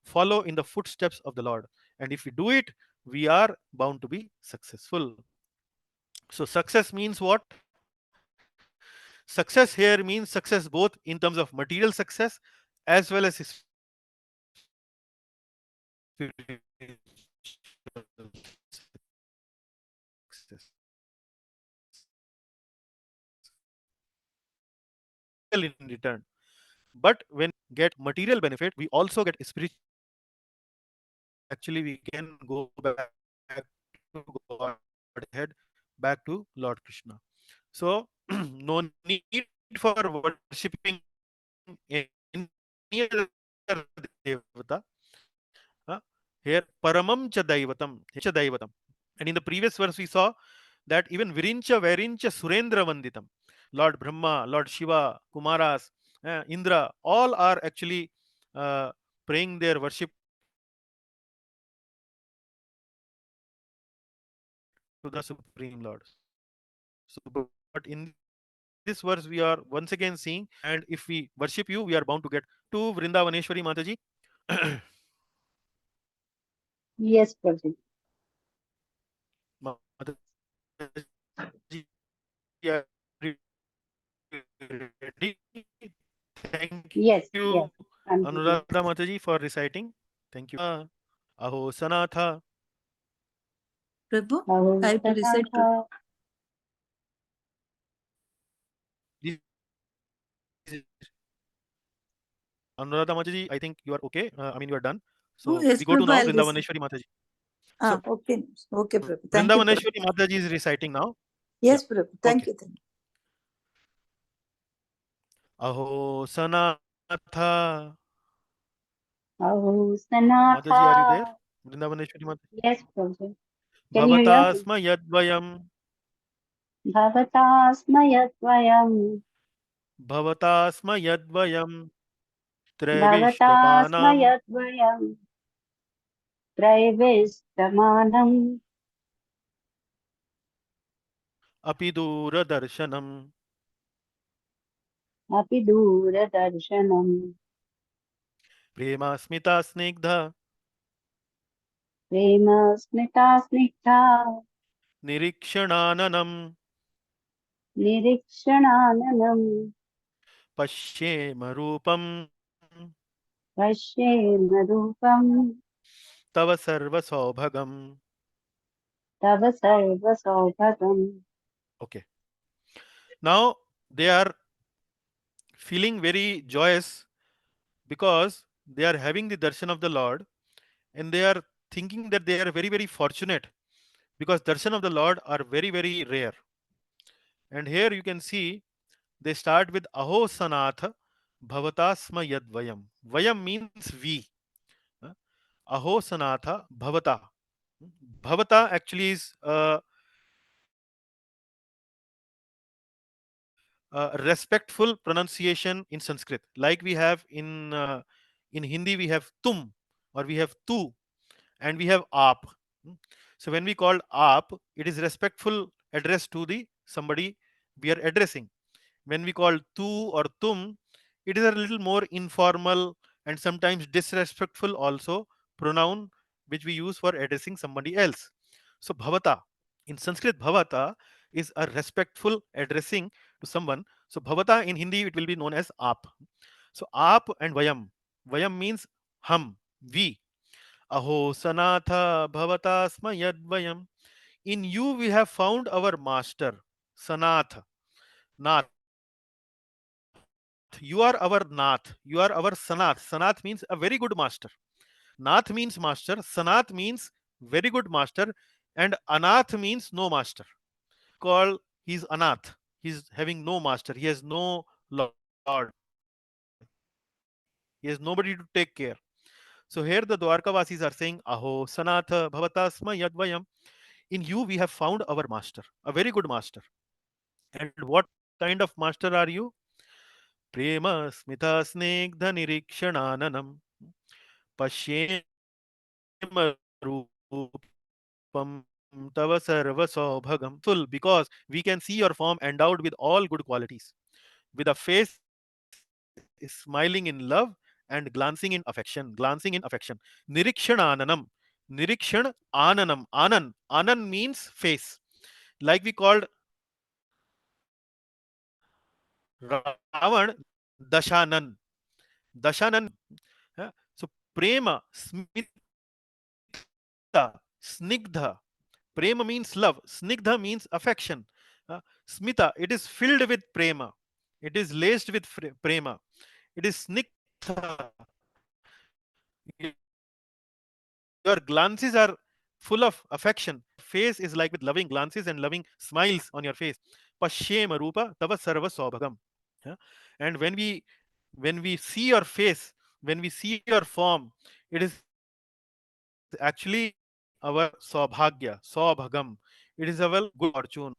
follow in the footsteps of the Lord. And if we do it, we are bound to be successful. So success means what? Success here means success both in terms of material success as well as spiritual success in return. But when get material benefit, we also get spiritual benefit. Actually, we can go back to Godhead, back to Lord Krishna. So no need for worshipping any other devata. Here, paramam cha daivatam. Here, paramam cha daivatam. And in the previous verse, we saw that even Virincha, Vairincha, Surendra Vanditam, Lord Brahma, Lord Shiva, Kumaras, Indra, all are actually uh, praying their worship to the Supreme Lord. So, but in this verse, we are once again seeing that even Virincha, Vairincha, Surendra Vanditam, and if we worship you, we are bound to get to Vrindavaneshwari Mataji. Yes, Prabhu. Mataji, are you ready? Thank you, Yes, yes. I'm Anuradha ready. Mataji, for reciting. Thank you. Aho Sanatha. Prabhu, I Aho have to recite. Sanatha. This Anuradha Mataji, I think you are okay. I mean, you are done. Oh, So yes, we go to Prabhu, now I'll recite. Vrindavaneshwari Mataji. Ah, So okay. Okay, Prabhu. Thank you, Prabhu. Vrindavaneshwari Mataji is reciting now. Yeah. Yes, Prabhu. Okay. Thank you. Thank you. Aho Sanatha. Aho Mataji, are you there? Sanatha. Vrindavaneshwari Mataji. Yes, Prabhu. Can you hear me? Bhavatasma yadvayam. Bhavatasmayadvayam. Bhavatasma yadvayam. Trevishtamanam. Bhavatasmayadvayam. Traivistamanam. Api dura darshanam. Api dura darshanam. Prema smita snigdha. Prema smita snigdha. Nirikshananam. Nirikshananam. Pashyema rupam. Pashyema rupam. Tava sarva saubhagam. Tava sarva saubhagam. Okay. Now they are feeling very joyous because they are having the darshan of the Lord, and they are thinking that they are very, very fortunate because darshan of the Lord are very, very rare. And here you can see they start with Aho Sanatha Bhavatasma Yad Vayam. Vayam means we. uh, Aho Sanatha Bhavata. Bhavata actually is respectful pronunciation in Sanskrit. Like we have in Hindi, we have tum or we have tu and we have aap. So when we call aap, it is respectful address to the somebody we are addressing. When we call tu or tum, it is a little more informal and sometimes disrespectful also pronoun which we use for addressing somebody else. So bhavata in Sanskrit, bhavata is a respectful addressing to someone. So bhavata in Hindi it will be known as aap. So aap and vayam. Vayam means hum, we. Aho sanatha bhavata sma yadvayam. In you we have found our master. Sanath. Nath. You are our Nath. You are our Sanath. Sanath means a very good master. Nath means master. Sanath means very good master. And Anath means no master. So why we call he's Anath? He's having no master. He has no lord. He has nobody to take care. So here the Dwarkavasis are saying, Aho Sanath Bhavata Sma Yadvayam. In you we have found our master, a very good master. And what kind of master are you? Prema Smita Snigdha Nirikshananam Pashyema Rupam Tava Sarva Saubhagam. We are grateful because we can see your form endowed with all good qualities, with a face smiling in love and glancing in affection. Nirikshananam. Nirikshan Ananam. Anan means face. Like we called Ravan Dashanan. Dashanan means face. So prema, smita, snigdha. Prema means love. Snigdha means affection. Smita, it is filled with prema. It is laced with prema. It is snigdha. Your glances are full of affection. Your face is like with loving glances and loving smiles on your face. Pashyema Rupa Tava Sarva Saubhagam. And when we see your face, when we see your form, it is actually our Saubhagya, Saubhagam. It is our good fortune.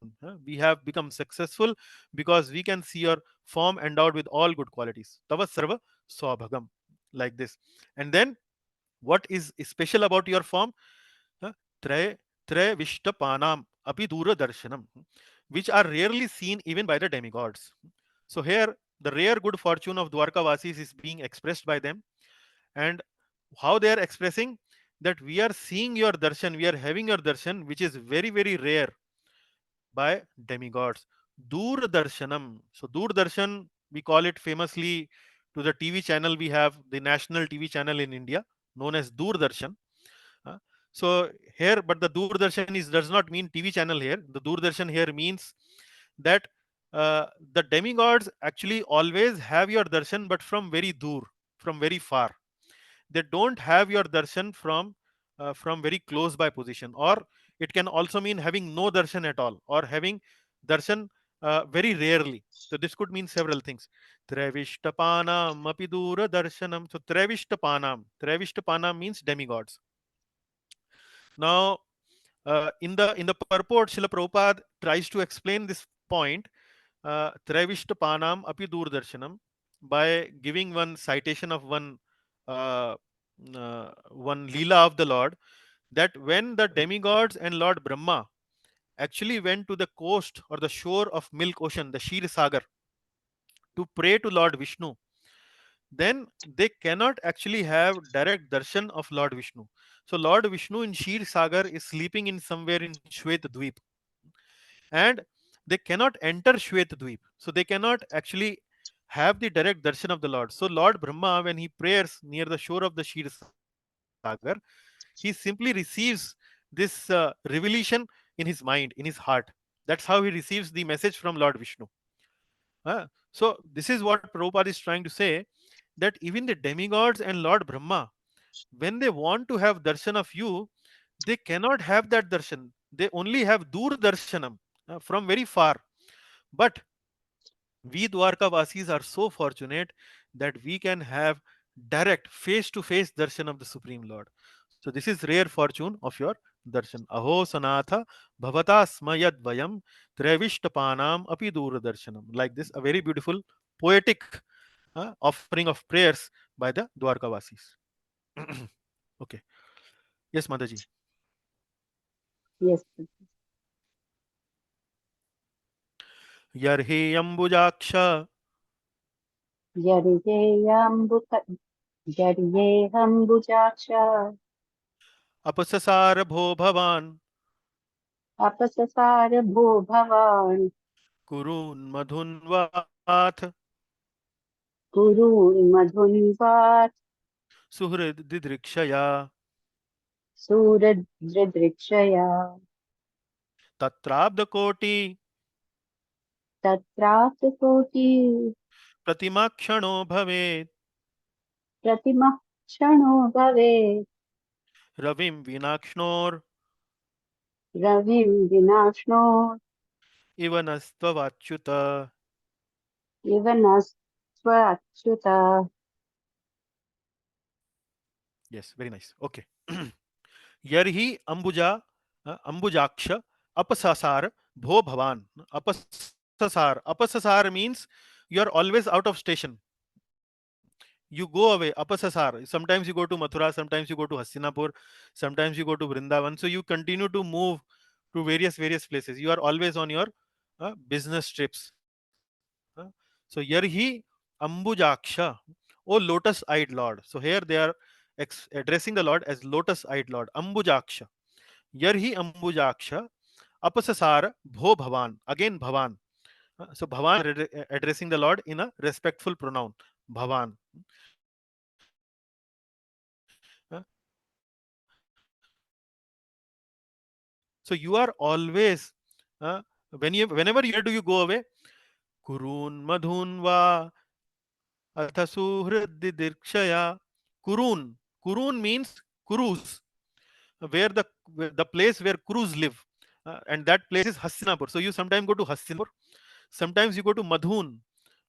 We have become successful because we can see your form endowed with all good qualities. Tava Sarva Saubhagam. Like this. And then what is special about your form? uh, Traya Vishtapanam Api Dura Darshanam, which are rarely seen even by the demigods. So here the rare good fortune of Dwarkavasis is being expressed by them, and how they are expressing that we are seeing your darshan, we are having your darshan, which is very, very rare by demigods. Dur darshanam. So Dur darshan, we call it famously to the TV channel. We have the national TV channel in India known as Dur darshan. uh, so here, but the Doordarshan is does not mean TV channel here. The Doordarshan here means that the demigods actually always have your darshan, but from very dur, from very far. They don't have your darshan from very close by position, or it can also mean having no darshan at all, or having darshan very rarely. So this could mean several things. Trevishtapanam api dura darshanam. So Trevishtapanam means demigods. Now, in the purport, Srila Prabhupada tries to explain this point, Trevishtapanam api durdarshanam, by giving one citation of uh, one Leela of the Lord, that when the demigods and Lord Brahma actually went to the coast or the shore of Milk Ocean, the Shir Sagar, to pray to Lord Vishnu, then they cannot actually have direct darshan of Lord Vishnu. So Lord Vishnu in Shir Sagar is sleeping in somewhere in Shwet Dweep, and they cannot enter Shwet Dweep. So they cannot actually have the direct darshan of the Lord. So Lord Brahma, when he prays near the shore of the Shir Sagar, he simply receives this revelation in his mind, in his heart. That's how he receives the message from Lord Vishnu. So this is what Prabhupada is trying to say, that even the demigods and Lord Brahma, when they want to have darshan of you, they cannot have that darshan. They only have dur darshanam, from very far. But we Dwarkavasis are so fortunate that we can have direct face to face darshan of the Supreme Lord. So this is rare fortune of your darshan. Aho sanatha bhavata smayad vayam trevishtapanam api dura darshanam. Like this, a very beautiful poetic offering of prayers by the Dwarkavasis. Okay. Yes, Mataji. Yes. Yarhe ambujaksha Jariyehambuka Jariyehambujaksha apasasarabho bhavan अपससार भो भवान् कुरून् मधुन्वाथ कुरून् मधुन्वात् सुहृद दिदृक्षया सूरदृदृक्षया तत्राब्धकोटि तत्राप्तकोटि प्रतिमाक्षणो भवेत् प्रतिमः क्षणो भवेत् रविं विनाक्ष्णोर् रविं विनाश्नो इव नस्त्ववाच्युत. इव न स्वच्युत Yes, very nice. Okay. Yarhi ambuja ambujaksh apasasar bho bhavan. Apasasar means you are always out of station. You go away. Apasasar. Sometimes you go to Mathura, sometimes you go to Hastinapur, sometimes you go to Vrindavan. So you continue to move to various places. You are always on your business trips. So Yarhi ambujaksha, O lotus-eyed Lord. So here they are addressing the Lord as lotus-eyed Lord. Ambujaksha. Yarhi ambujaksha apasasar bho bhavan. Again bhavan. So bhavan addressing the Lord in a respectful pronoun. Bhavan. So you are always whenever you, where do you go away? Kurun madhun va atha suhridirkshaya. Kurun. Kurun means kurus, where the place where Kurus live, and that place is Hastinapur. So you sometimes go to Hastinapur, sometimes you go to Madhun.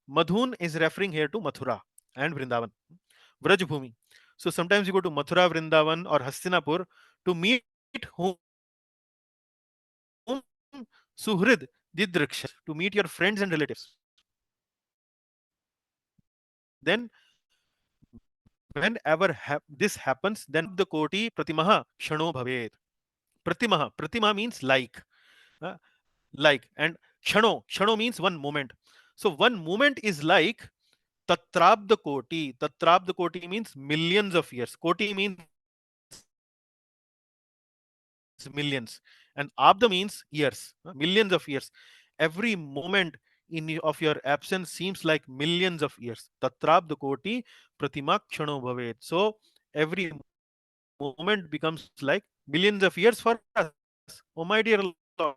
Madhun is referring here to Mathura and Vrindavan, Vrajbhumi. So sometimes you go to Mathura, Vrindavan, or Hastinapur to meet whom? Suhrid Didriksha, to meet your friends and relatives. Then whenever this happens, then the koti pratimaha shano bhavet. Pratima means like. uh, and shano means one moment. So one moment is like tatrabda koti means millions of years. Koti means millions, and abda means years, millions of years. Every moment of your absence seems like millions of years. Tatrabda koti pratima kshano bhavet. So every moment becomes like millions of years for us. Oh my dear Lord.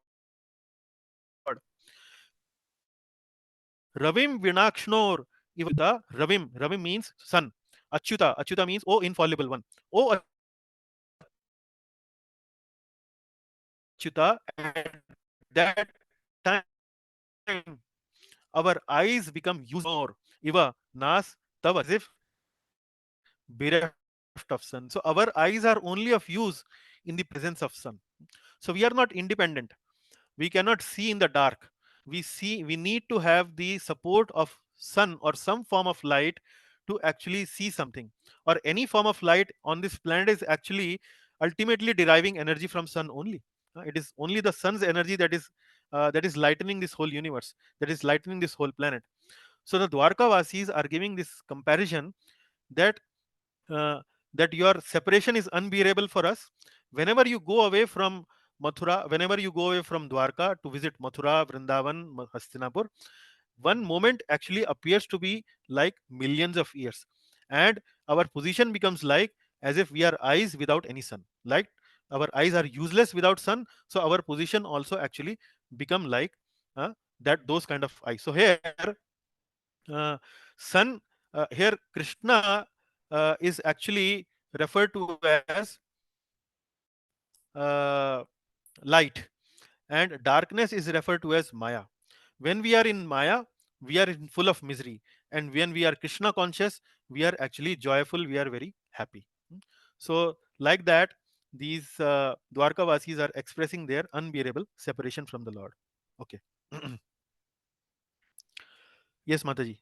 Ravim Vinakshnor Ivachyuta. Ravim means sun. Achyuta means oh infallible one. Oh Achyuta, at that time our eyes become useless more. Iva nas tav, as if bereft of sun. So our eyes are only of use in the presence of sun. So we are not independent. We cannot see in the dark. We need to have the support of sun or some form of light to actually see something, or any form of light on this planet is actually ultimately deriving energy from sun only. It is only the sun's energy that is lightening this whole universe, that is lightening this whole planet. So the Dwarka Vasis are giving this comparison that uh, that your separation is unbearable for us. Whenever you go away from Mathura, whenever you go away from Dwarka to visit Mathura, Vrindavan, Hastinapur, one moment actually appears to be like millions of years. And our position becomes like as if we are eyes without any sun. Like our eyes are useless without sun, so our position also actually become like that those kind of eyes. So here uh, sun here Krishna is actually referred to as uh, light, and darkness is referred to as Maya. When we are in Maya, we are in full of misery, and when we are Krishna conscious, we are actually joyful, we are very happy. So like that, these Dwarka Vasis are expressing their unbearable separation from the Lord. Okay. Yes, Mataji.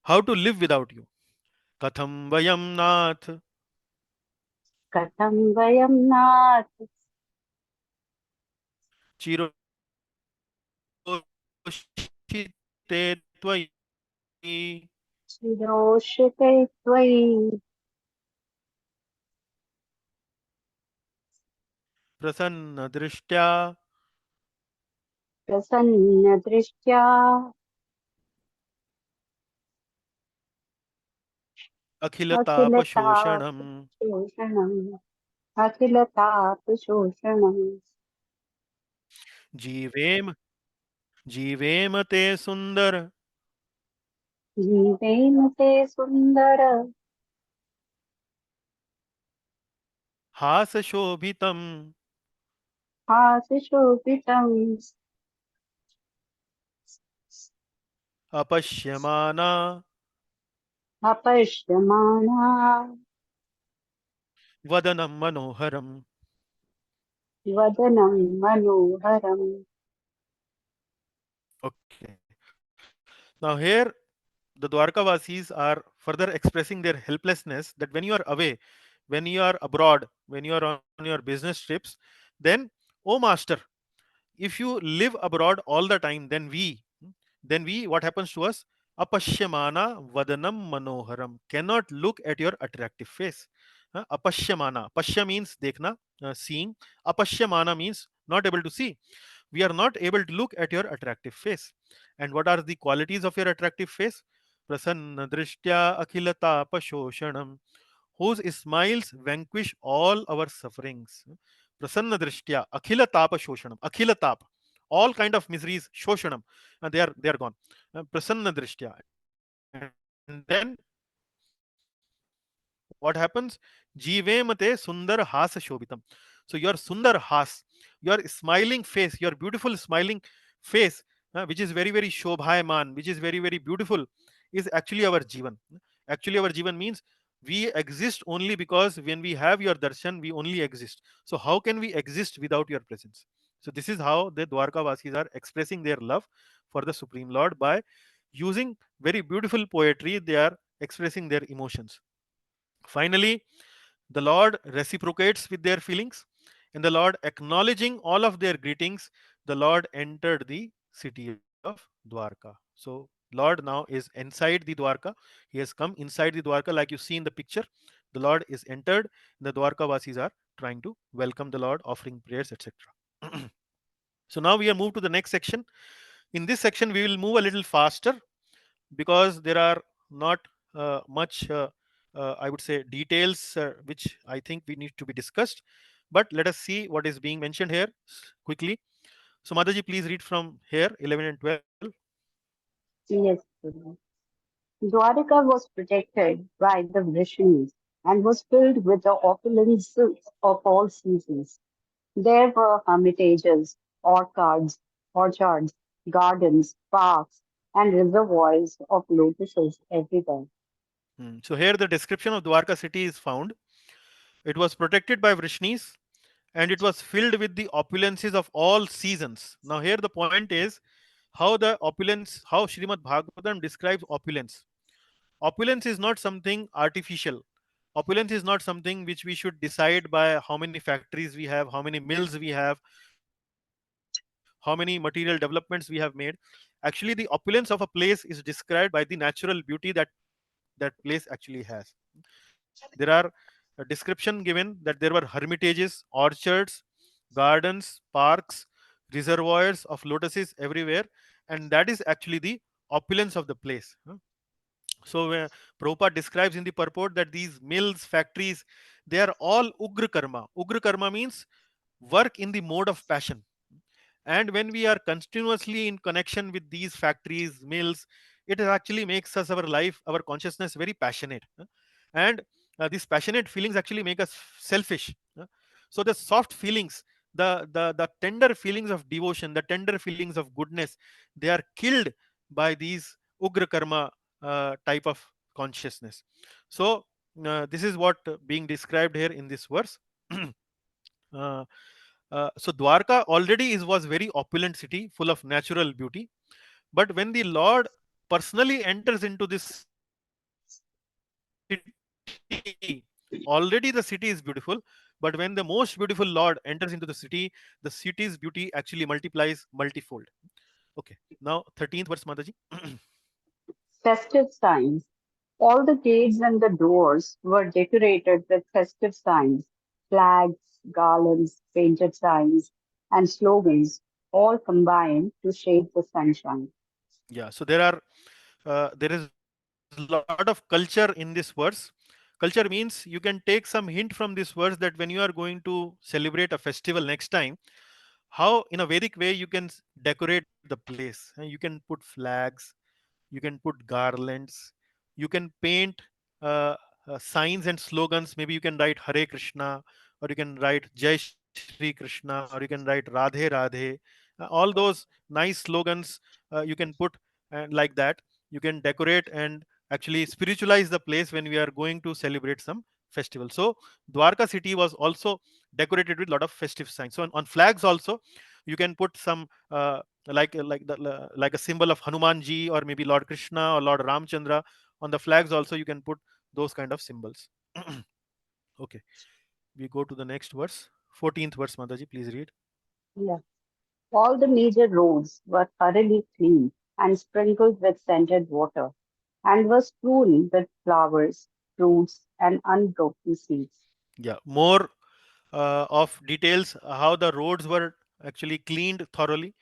How to live without you? Katham vayam nath कथं वयं नाथ चिरोषिते त्वयि चिरोषिते त्वयि prasanna drishtya प्रसन्नदृष्ट्या akhilataapashoshanam. अखिलतापशोषणम् अखिलतापशोषणम् जीवेम जीवेम ते सुंदर जीवेम ते सुन्दर हास शोभितम हासशोभितम् अपश्यमाना अपश्यमाना वदनम मनोहरम. वदनं मनोहरम्. Okay. Now here the Dwarkavasis are further expressing their helplessness that when you are away, when you are abroad, when you are on your business trips, then, oh master, if you live abroad all the time, then we what happens to us? Apashyamana vadanam manoharam, cannot look at your attractive face. Apashyamana, pashya means dekhna, seeing. Apashyamana means not able to see. We are not able to look at your attractive face. And what are the qualities of your attractive face? Prasanna drishtya akhilata pashoshanam, whose smiles vanquish all our sufferings. Prasanna drishtya akhila tapa shoshanam, akhila tap, all kind of miseries shoshanam, and they are gone. Prasanna drishtya. And then what happens? Jivemate sundar has shobitam. So your sundar has, your smiling face, your beautiful smiling face, which is very very shobhayaman, which is very very beautiful, is actually our jivan. Actually our jivan means we exist only because when we have your darshan we only exist. So how can we exist without your presence? So this is how the Dwarka Vasis are expressing their love for the Supreme Lord by using very beautiful poetry. They are expressing their emotions. Finally, the Lord reciprocates with their feelings, and the Lord acknowledging all of their greetings, the Lord entered the city of Dwarka. So Lord now is inside the Dwarka. He has come inside the Dwarka, like you see in the picture. The Lord is entered. The Dwarka Vasis are trying to welcome the Lord, offering prayers, etc. So now we are moved to the next section. In this section, we will move a little faster because there are not much, I would say, details which I think we need to be discussed. But let us see what is being mentioned here quickly. So, Mataji, please read from here 11 and 12. Yes, Guru. Dwarika was protected by the Vrishnis and was filled with the opulences of all seasons. There were hermitages, orchards, gardens, parks, and reservoirs of lotuses everywhere. So, here the description of Dwarka city is found. It was protected by Vrishnis and it was filled with the opulences of all seasons. Now, here the point is how the opulence, how Srimad Bhagavatam describes opulence. Opulence is not something artificial. Opulence is not something which we should decide by how many factories we have, how many mills we have, how many material developments we have made. Actually, the opulence of a place is described by the natural beauty that place actually has. There are a description given that there were hermitages, orchards, gardens, parks, reservoirs of lotuses everywhere, and that is actually the opulence of the place. So Prabhupada describes in the purport that these mills, factories, they are all ugra karma. Ugra karma means work in the mode of passion. And when we are continuously in connection with these factories, mills, it actually makes us, our life, our consciousness very passionate. And these passionate feelings actually make us selfish. So the soft feelings, the tender feelings of devotion, the tender feelings of goodness, they are killed by these ugra karma type of consciousness. So this is what being described here in this verse. uh, so Dwarka already was very opulent city full of natural beauty, but when the Lord personally enters into this city, already the city is beautiful, but when the most beautiful Lord enters into the city, the city's beauty actually multiplies multifold. Okay, now 13th verse, Mataji. Festive signs. All the gates and the doors were decorated with festive signs, flags, garlands, painted signs, and slogans all combine to shape the sunshine. Yeah, so there is lot of culture in this verse. Culture means you can take some hint from this verse that when you are going to celebrate a festival next time, how in a Vedic way you can decorate the place. You can put flags, you can put garlands, you can paint uh, signs and slogans. Maybe you can write Hare Krishna, or you can write Jai Shri Krishna, or you can write Radhe Radhe. All those nice slogans you can put like that. You can decorate and actually spiritualize the place when we are going to celebrate some festival. So Dwarka city was also decorated with a lot of festive signs. So on flags also you can put some like a symbol of Hanumanji, or maybe Lord Krishna or Lord Ramchandra. On the flags also you can put those kind of symbols. Okay, we go to the next verse. 14th verse, Mataji, please read. Yeah. All the major roads were thoroughly cleaned and sprinkled with scented water, and were strewn with flowers, fruits, and unbroken seeds. Yeah, more of details how the roads were actually cleaned thoroughly.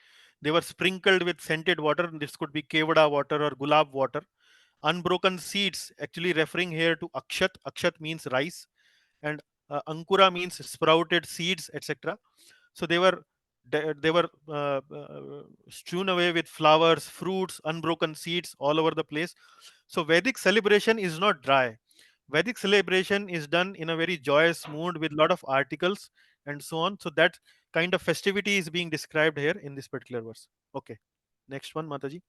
They were sprinkled with scented water. This could be kevada water or gulab water. Unbroken seeds, actually referring here to akshat. Akshat means rice, and ankura means sprouted seeds, etc. So they were strewn away with flowers, fruits, unbroken seeds all over the place. So Vedic celebration is not dry. Vedic celebration is done in a very joyous mood with lot of articles and so on. So that kind of festivity is being described here in this particular verse. Okay, next one, Mataji.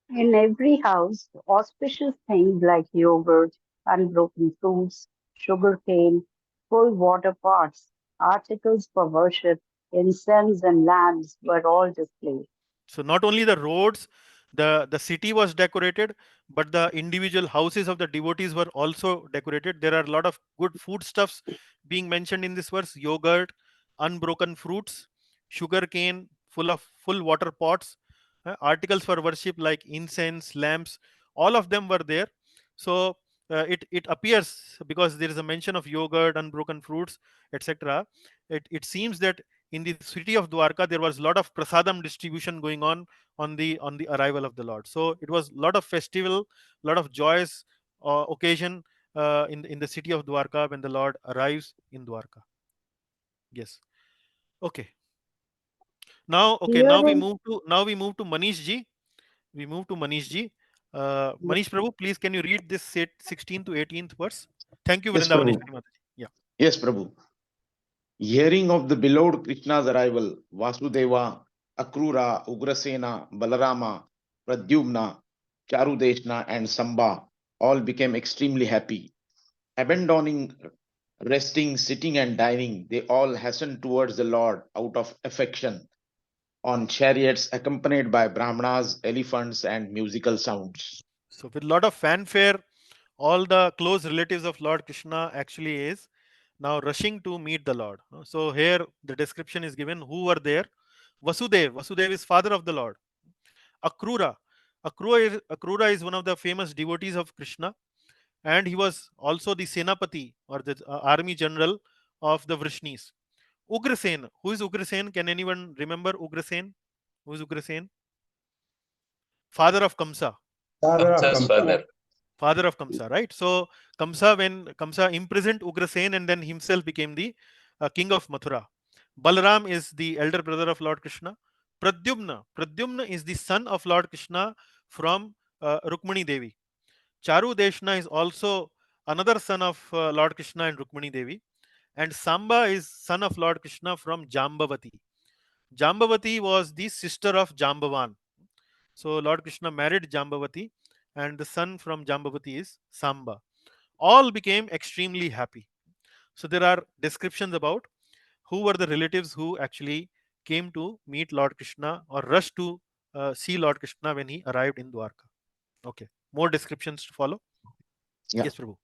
In every house, auspicious things like yogurt, unbroken fruits, sugarcane, full water pots, articles for worship, incense, and lamps were all displayed. So not only the roads, the city was decorated, but the individual houses of the devotees were also decorated. There are a lot of good foodstuffs being mentioned in this verse: yogurt, unbroken fruits, sugar cane, full water pots, articles for worship like incense, lamps. All of them were there. So it appears, because there is a mention of yogurt, unbroken fruits, etc. It seems that in the city of Dwarka there was a lot of prasadam distribution going on the arrival of the Lord. So it was a lot of festival, a lot of joyous occasion in the city of Dwarka when the Lord arrives in Dwarka. Yes. Okay. Now, okay, Here now we in move to now we move to Manish ji. We move to Manish ji. Manish Prabhu, please can you read this 16th to 18th verse? Thank you, Yes, Prabhu. Vrindavaneshwari Mataji. Yeah. Yes, Prabhu. Hearing of the beloved Krishna's arrival, Vasudeva, Akrura, Ugrasena, Balarama, Pradyumna, Charudeshna, and Samba all became extremely happy. Abandoning resting, sitting, and dining, they all hastened towards the Lord out of affection on chariots accompanied by brahmanas, elephants, and musical sounds. So with a lot of fanfare, all the close relatives of Lord Krishna actually is now rushing to meet the Lord. So here the description is given who were there. Vasudev is father of the Lord. Akrura. Akrura is one of the famous devotees of Krishna, and he was also the Senapati, or the army general of the Vrishnis. Ugrasen. Who is Ugrasen? Can anyone remember Ugrasen? Who is Ugrasen? Father of Kamsa. Father of Kamsa's Kamsa. father. Father of Kamsa, right? So when Kamsa imprisoned Ugrasen and then himself became the king of Mathura. Balaram is the elder brother of Lord Krishna. Pradyumna is the son of Lord Krishna from Rukmani Devi. Charu Deshna is also another son of Lord Krishna and Rukmani Devi. And Samba is son of Lord Krishna from Jambavati. Jambavati was the sister of Jambavan. So Lord Krishna married Jambavati, and the son from Jambavati is Samba. All became extremely happy. So there are descriptions about who were the relatives who actually came to meet Lord Krishna or rushed to see Lord Krishna when he arrived in Dwarka. Okay, more descriptions to follow. Yeah. Yes, Prabhu.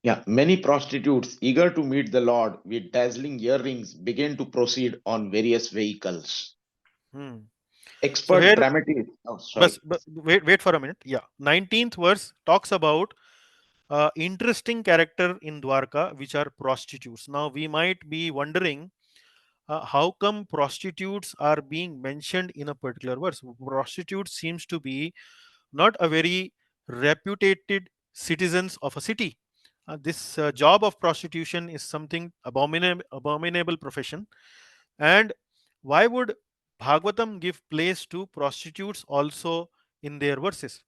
Yeah, many prostitutes eager to meet the Lord with dazzling earrings began to proceed on various vehicles. Hmm. So Expert here, dramatist, oh, sorry. wait for a minute. Yeah, 19th verse talks about interesting character in Dwarka, which are prostitutes. Now we might be wondering, how come prostitutes are being mentioned in a particular verse? Prostitute seems to be not a very reputed citizens of a city. This job of prostitution is something abominable profession. And why would Bhagavatam give place to prostitutes also in their verses?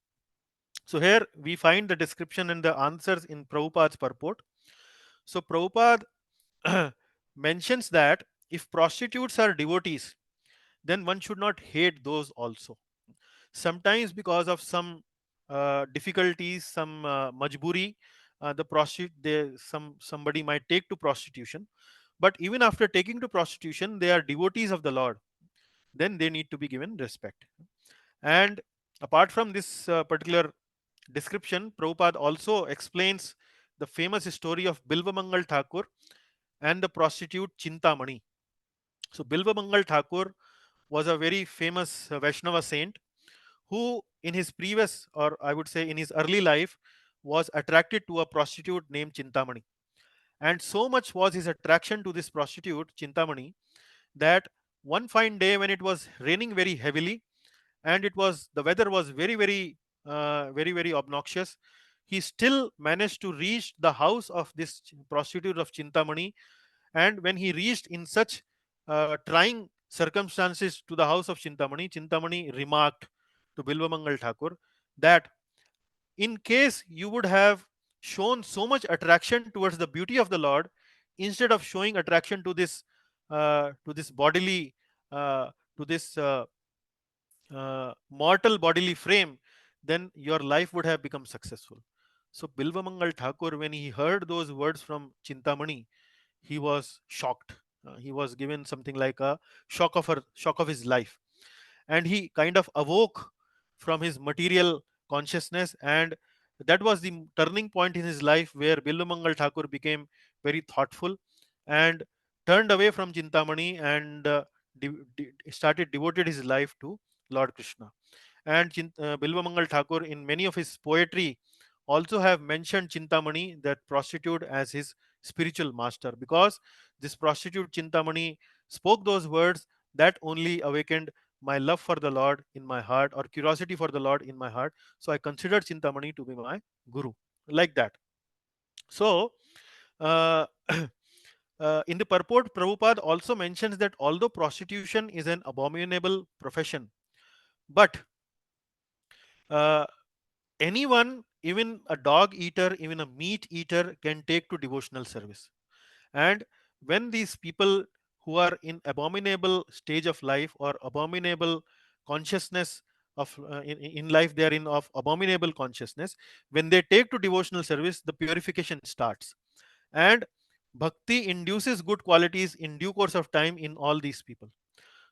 So here we find the description and the answers in Prabhupada's purport. So Prabhupada mentions that if prostitutes are devotees, then one should not hate those also. Sometimes because of some difficulties, some majburi, the prostitute, somebody might take to prostitution. But even after taking to prostitution, they are devotees of the Lord. Then they need to be given respect. And apart from this particular description, Prabhupada also explains the famous story of Bilvamangal Thakur and the prostitute Chintamani. So Bilvamangal Thakur was a very famous Vaishnava saint who in his previous, or I would say in his early life, was attracted to a prostitute named Chintamani. And so much was his attraction to this prostitute Chintamani that one fine day when it was raining very heavily and the weather was very obnoxious, he still managed to reach the house of this prostitute of Chintamani. And when he reached in such trying circumstances to the house of Chintamani, Chintamani remarked to Bilvamangal Thakur that in case you would have shown so much attraction towards the beauty of the Lord, instead of showing attraction to this bodily, to this mortal bodily frame, then your life would have become successful. So Bilvamangal Thakur, when he heard those words from Chintamani, he was shocked. He was given something like a shock of his life, and he kind of awoke from his material consciousness, and that was the turning point in his life where Bilvamangal Thakur became very thoughtful and turned away from Chintamani and started devoted his life to Lord Krishna. And Bilvamangal Thakur in many of his poetry also have mentioned Chintamani, that prostitute, as his spiritual master, because this prostitute Chintamani spoke those words that only awakened my love for the Lord in my heart, or curiosity for the Lord in my heart. So I considered Chintamani to be my guru, like that. So uh, in the purport, Prabhupada also mentions that although prostitution is an abominable profession, but uh, anyone, even a dog eater, even a meat eater, can take to devotional service. And when these people who are in abominable stage of life, or abominable consciousness of in life, they are in of abominable consciousness, when they take to devotional service, the purification starts. And bhakti induces good qualities in due course of time in all these people.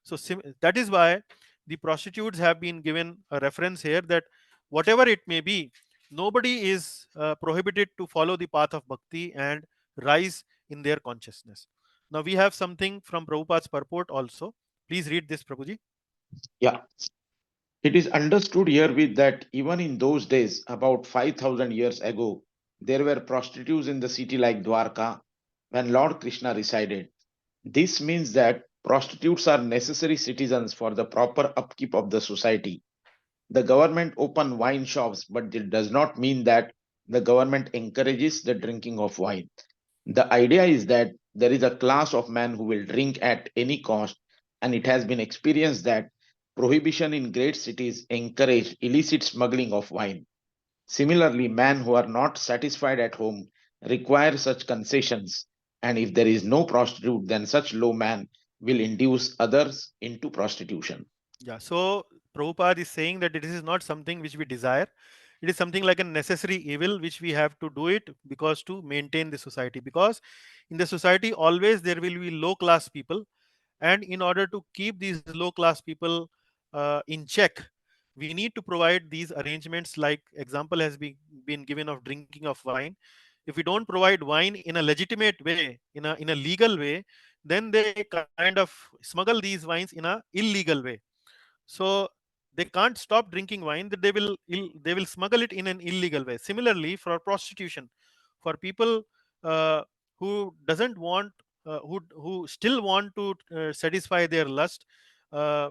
So that is why the prostitutes have been given a reference here, that whatever it may be, nobody is prohibited to follow the path of bhakti and rise in their consciousness. Now we have something from Prabhupada's purport also. Please read this, Prabhuji. Yeah. It is understood herewith that even in those days, about 5,000 years ago, there were prostitutes in the city like Dwarka when Lord Krishna resided. This means that prostitutes are necessary citizens for the proper upkeep of the society. The government open wine shops, but it does not mean that the government encourages the drinking of wine. The idea is that there is a class of men who will drink at any cost, and it has been experienced that prohibition in great cities encourage illicit smuggling of wine. Similarly, men who are not satisfied at home require such concessions, and if there is no prostitute, then such low man will induce others into prostitution. Yeah, so Prabhupada is saying that it is not something which we desire. It is something like a necessary evil which we have to do it, because to maintain the society. Because in the society, always there will be low class people, and in order to keep these low class people in check, we need to provide these arrangements, like example has been given of drinking of wine. If we don't provide wine in a legitimate way, in a legal way, then they kind of smuggle these wines in a illegal way. So they can't stop drinking wine, that they will smuggle it in an illegal way. Similarly, for prostitution, for people who doesn't want who still want to satisfy their lust, uh,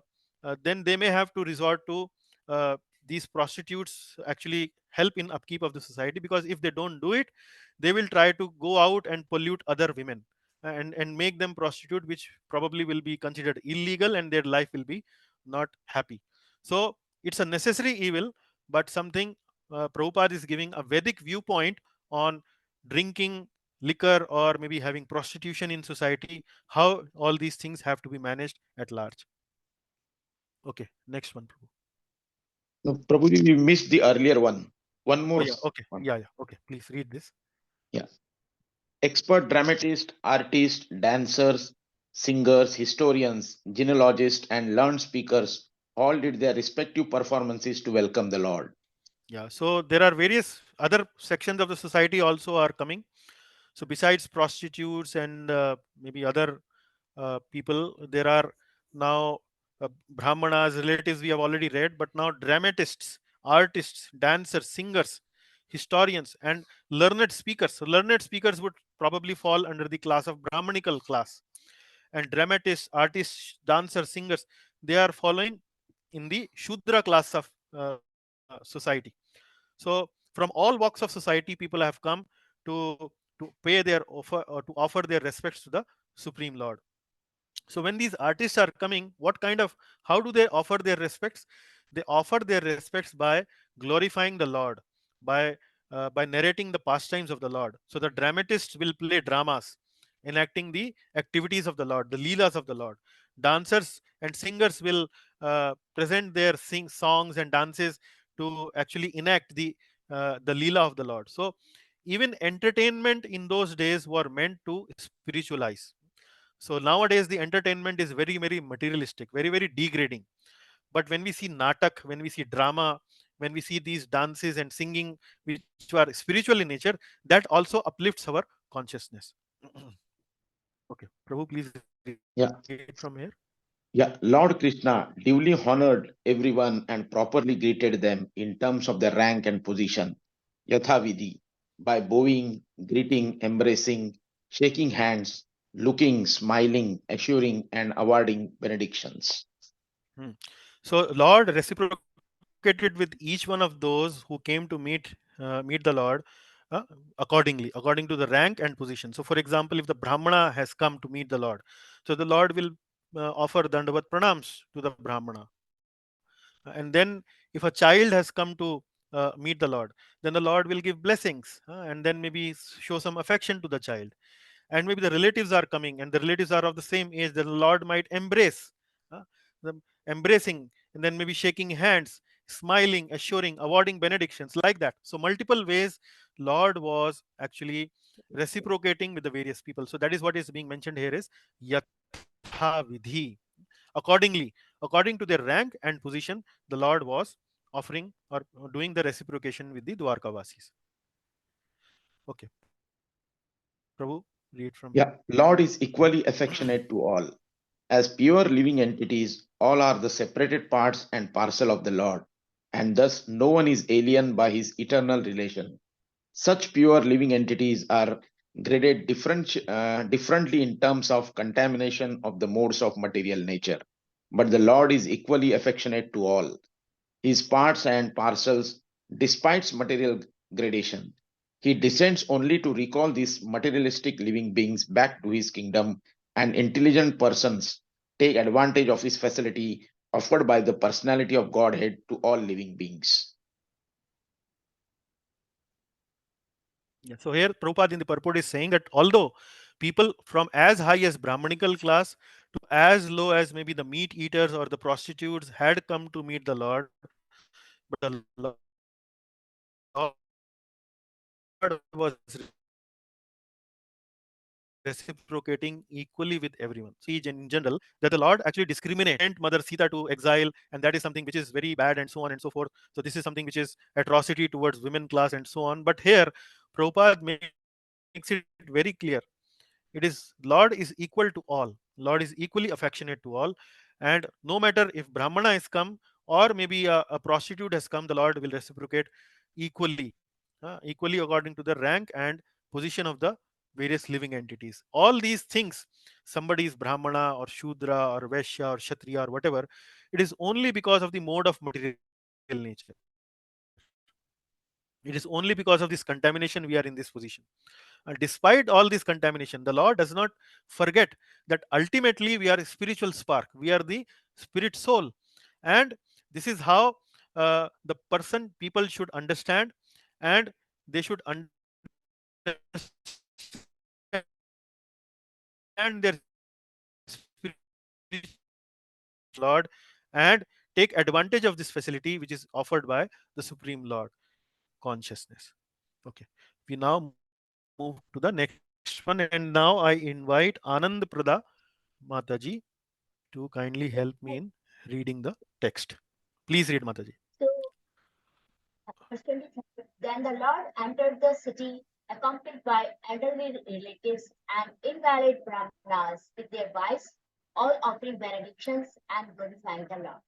then they may have to resort to uh, these prostitutes actually help in upkeep of the society, because if they don't do it, they will try to go out and pollute other women and make them prostitute, which probably will be considered illegal, and their life will be not happy. So it's a necessary evil, but something Prabhupada is giving a Vedic viewpoint on drinking liquor or maybe having prostitution in society, how all these things have to be managed at large. Okay, next one, Prabhu. No, Prabhuji, we missed the earlier one. One Oh more. yeah, okay, One. yeah, okay. Please read this. Yeah. Expert dramatists, artists, dancers, singers, historians, genealogists, and learned speakers all did their respective performances to welcome the Lord. Yeah, so there are various other sections of the society also are coming. So besides prostitutes and maybe other people, there are now brahmanas, relatives, we have already read, but now dramatists, artists, dancers, singers, historians, and learned speakers. So learned speakers would probably fall under the class of brahmanical class, and dramatists, artists, dancers, singers, they are following in the shudra class of society. So from all walks of society, people have come to pay their offer, or to offer their respects to the Supreme Lord. So when these artists are coming, what kind of, how do they offer their respects? They offer their respects by glorifying the Lord, by narrating the pastimes of the Lord. So the dramatists will play dramas enacting the activities of the Lord, the leelas of the Lord. Dancers and singers will present their songs and dances to actually enact the leela of the Lord. So even entertainment in those days were meant to spiritualize. So nowadays the entertainment is very, very materialistic, very, very degrading. But when we see natak, when we see drama, when we see these dances and singing which are spiritual in nature, that also uplifts our consciousness. Okay, Prabhu, please read from here. Yeah. Yeah, Lord Krishna duly honored everyone and properly greeted them in terms of their rank and position, Yathavidhi, by bowing, greeting, embracing, shaking hands, looking, smiling, assuring, and awarding benedictions. Hmm. So Lord reciprocated with each one of those who came to meet the Lord accordingly, according to the rank and position. So, for example, if the Brahmana has come to meet the Lord, so the Lord will offer dandavat pranams to the Brahmana. And then if a child has come to meet the Lord, then the Lord will give blessings, and then maybe show some affection to the child. And maybe the relatives are coming, and the relatives are of the same age, that the Lord might embrace, uh, them embracing, and then maybe shaking hands, smiling, assuring, awarding benedictions, like that. So multiple ways Lord was actually reciprocating with the various people. So that is what is being mentioned here is yatha vidhi. Accordingly, according to their rank and position, the Lord was offering or doing the reciprocation with the Dwarkavasis. Okay, Prabhu, read from here. Yeah, Lord is equally affectionate to all. As pure living entities, all are the separated parts and parcel of the Lord, and thus no one is alien by his eternal relation. Such pure living entities are graded differently in terms of contamination of the modes of material nature. But the Lord is equally affectionate to all his parts and parcels, despite material gradation. He descends only to recall these materialistic living beings back to his kingdom, and intelligent persons take advantage of his facility offered by the personality of Godhead to all living beings. Yeah. So here Prabhupada in the purport is saying that although people from as high as Brahmanical class to as low as maybe the meat eaters or the prostitutes had come to meet the Lord, but the Lord was reciprocating equally with everyone. So this is something which is very clear. It is Lord is equal to all. Lord is equally affectionate to all. And no matter if Brahmana has come to Mother Sita to exile, and that is something which is very bad and so on and so forth. So this is something which is atrocity towards women class and so on. But here Prabhupada makes it very clear. It is Lord is equal to all. Lord is equally affectionate to all. And no matter if Brahmana has come or maybe a prostitute has come, the Lord will reciprocate equally, equally according to the rank and position of the various living entities. All these things, somebody is Brahmana or Shudra or Vaishya or Kshatriya or whatever, it is only because of the mode of material nature. It is only because of this contamination we are in this position. Despite all this contamination, the Lord does not forget that ultimately we are a spiritual spark, we are the spirit soul. And this is how the people should understand, and they should understand their spiritual Lord, and take advantage of this facility which is offered by the Supreme Lord consciousness. Okay, we now move to the next one, and now I invite Anand Prada Mataji to kindly help me in reading the text. Please read, Mataji. So, verse 23, then the Lord entered the city, accompanied by elderly relatives and invalid brahmanas with their wives, all offering benedictions and glorifying the Lord.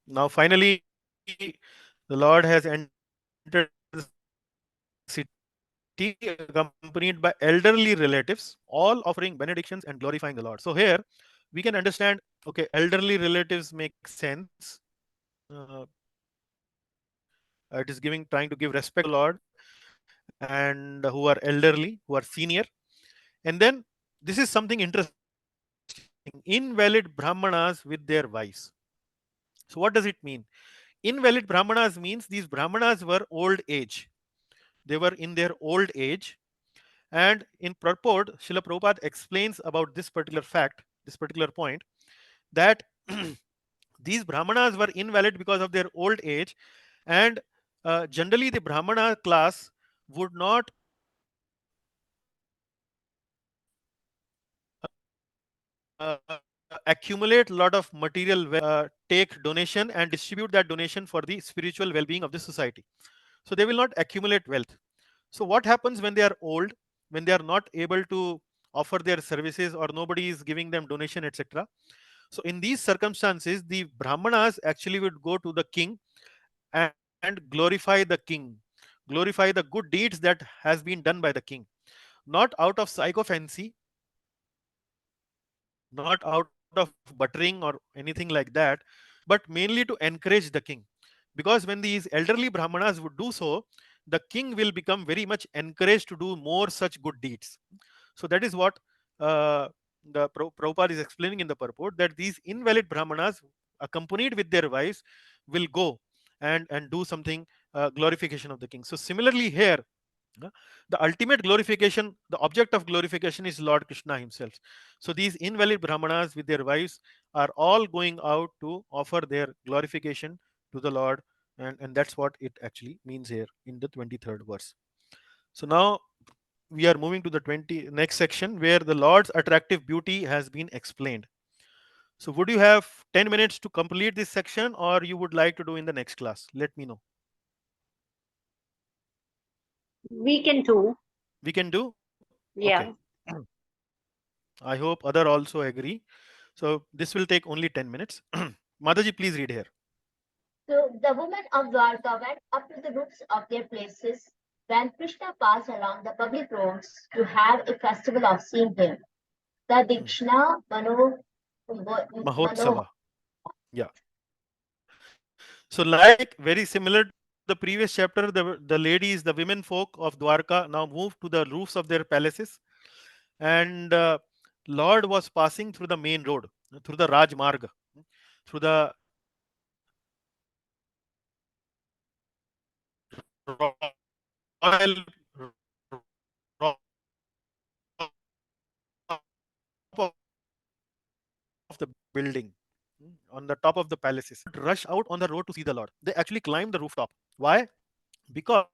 Now, finally, the Lord has entered the city accompanied by elderly relatives, all offering benedictions and glorifying the Lord. So, here we can understand, okay, elderly relatives make sense. It is trying to give respect to the Lord, and who are elderly, who are senior. And then this is something interesting, invalid brahmanas with their wives. So what does it mean? Invalid brahmanas means these brahmanas were old age. They were in their old age. And in purport, Srila Prabhupada explains about this particular fact, this particular point, that these brahmanas were invalid because of their old age. And generally the brahmana class would not accumulate a lot of material wealth, take donation and distribute that donation for the spiritual well-being of the society. So they will not accumulate wealth. So what happens when they are old, when they are not able to offer their services, or nobody is giving them donation, etc.? So in these circumstances, the brahmanas actually would go to the king and glorify the king, glorify the good deeds that has been done by the king, not out of sycophancy, not out of buttering or anything like that, but mainly to encourage the king. Because when these elderly brahmanas would do so, the king will become very much encouraged to do more such good deeds. So that is what Prabhupada is explaining in the purport, that these invalid brahmanas, accompanied with their wives, will go and do something, glorification of the king. So similarly here, uh, the ultimate glorification, the object of glorification is Lord Krishna himself. So these invalid brahmanas with their wives are all going out to offer their glorification to the Lord, and that's what it actually means here in the 23rd verse. So now we are moving to the next section, where the Lord's attractive beauty has been explained. So would you have 10 minutes to complete this section, or you would like to do in the next class? Let me know. We can do. We can do? Okay. Yeah. I hope other also agree. So this will take only 10 minutes. Mataji, please read here. So the women of Dwarka went up to the roofs of their places when Krishna passed along the public roads to have a festival of seeing him. The Dikshna Mano Mahotsava. Yeah. So like very similar to the previous chapter, the ladies, the women folk of Dwarka now moved to the roofs of their palaces, and Lord was passing through the main road, through the Rajmarg, through the royal of the building, on the top of the palaces. Rush out on the road to see the Lord. They actually climb the rooftop. Why? Because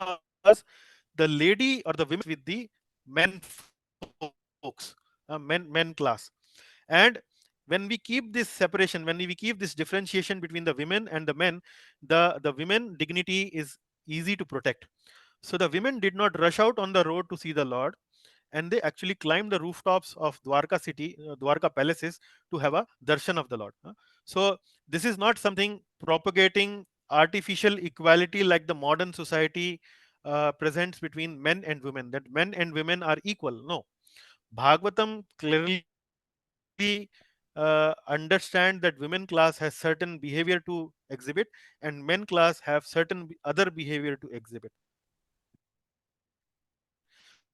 the lady or the women with the men folks, men class. And when we keep this separation, when we keep this differentiation between the women and the men, the women dignity is easy to protect. So the women did not rush out on the road to see the Lord, and they actually climb the rooftops of Dwarka city, Dwarka palaces, to have a darshan of the Lord. So this is not something propagating artificial equality like the modern society presents between men and women, that men and women are equal. No, Bhagavatam clearly understand that women class has certain behavior to exhibit, and men class have certain other behavior to exhibit,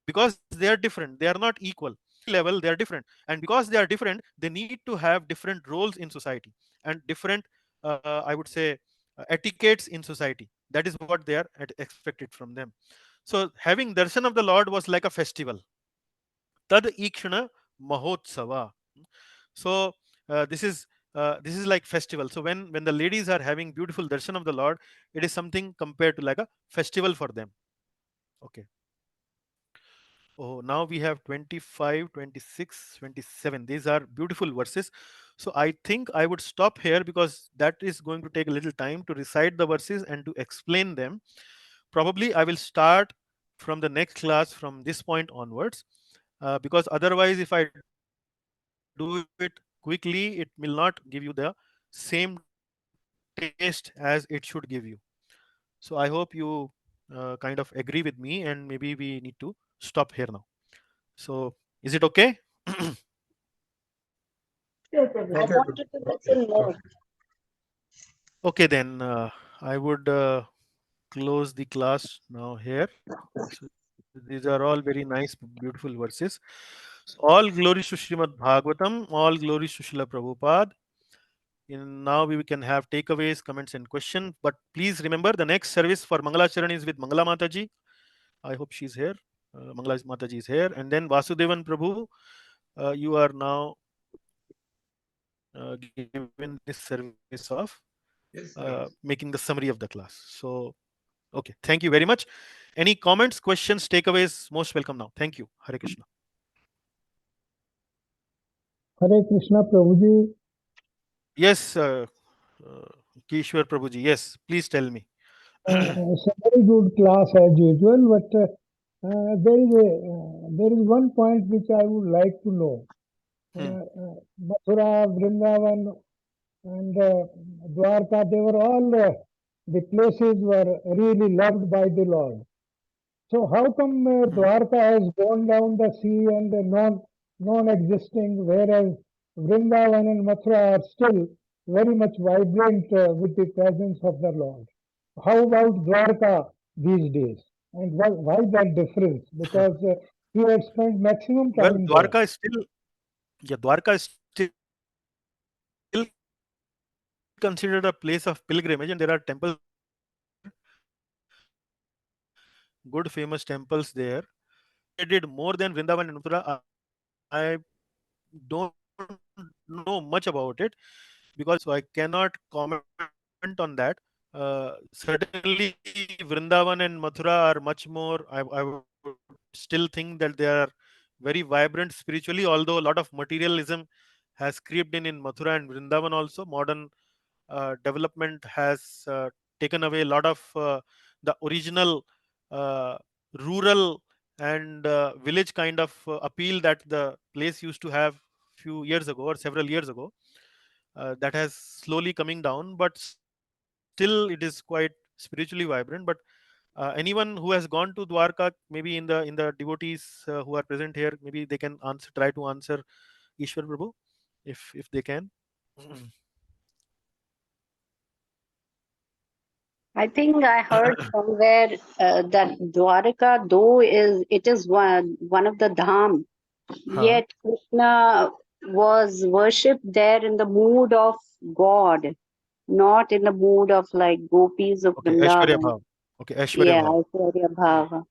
because they are different, they are not equal level, they are different, and because they are different, they need to have different roles in society and different, I would say, etiquettes in society. That is what they are expected from them. So having darshan of the Lord was like a festival. Tad ikshana mahotsava. So this is like festival. So when the ladies are having beautiful darshan of the Lord, it is something compared to like a festival for them. Okay. Oh, now we have 25, 26, 27. These are beautiful verses. So I think I would stop here because that is going to take a little time to recite the verses and to explain them. Probably I will start from the next class from this point onwards, because otherwise, if I do it quickly, it will not give you the same taste as it should give you. So I hope you kind of agree with me, and maybe we need to stop here now. So is it okay? Sure, I Prabhuji. wanted to listen more. Okay, then I would close the class now here. So these are all very nice, beautiful verses. All glories to Srimad Bhagavatam, all glories to Srila Prabhupada. Now we can have takeaways, comments, and questions. But please remember, the next service for Mangalacharan is with Mangala Mataji. I hope she's here. Mangala Mataji is here. And then Vasudevan Prabhu, you are now given this service of making the summary of the class. So, okay, thank you very much. Any comments, questions, takeaways? Most welcome now. Thank you. Hare Krishna. Hare Krishna Prabhuji. Yes, uh, Kishwar Prabhuji. Yes, please tell me. It's a very good class as usual, but there is one point which I would like to know. Mathura, Vrindavan, and Dwarka, they were all the places were really loved by the Lord. So how come Dwarka has gone down the sea and non-existing, whereas Vrindavan and Mathura are still very much vibrant with the presence of the Lord? How about Dwarka these days? And why that difference? Because he had spent maximum Well, time there. Dwarka is still, yeah, Dwarka is still considered a place of pilgrimage, and there are temples there. Good famous temples there. But whether they did more than Vrindavan and Mathura, I don't know much about it, because so I cannot comment on that. Certainly, Vrindavan and Mathura are much more. I would still think that they are very vibrant spiritually, although a lot of materialism has creeped in Mathura and Vrindavan also. Modern development has taken away a lot of the original uh, rural and village kind of appeal that the place used to have few years ago or several years ago. That has slowly coming down, but still it is quite spiritually vibrant. But anyone who has gone to Dwarka, maybe in the devotees who are present here, maybe they can answer, try to answer Ishwar Prabhu, if they can. I think I heard somewhere that Dwaraka, though it is one of the dham, Huh. yet Krishna was worshipped there in the mood of God, not in the mood of like gopis of Okay, Aishwarya Vrindavan. Bhav. Okay, Aishwarya Yeah, Bhav. Aishwarya Bhava.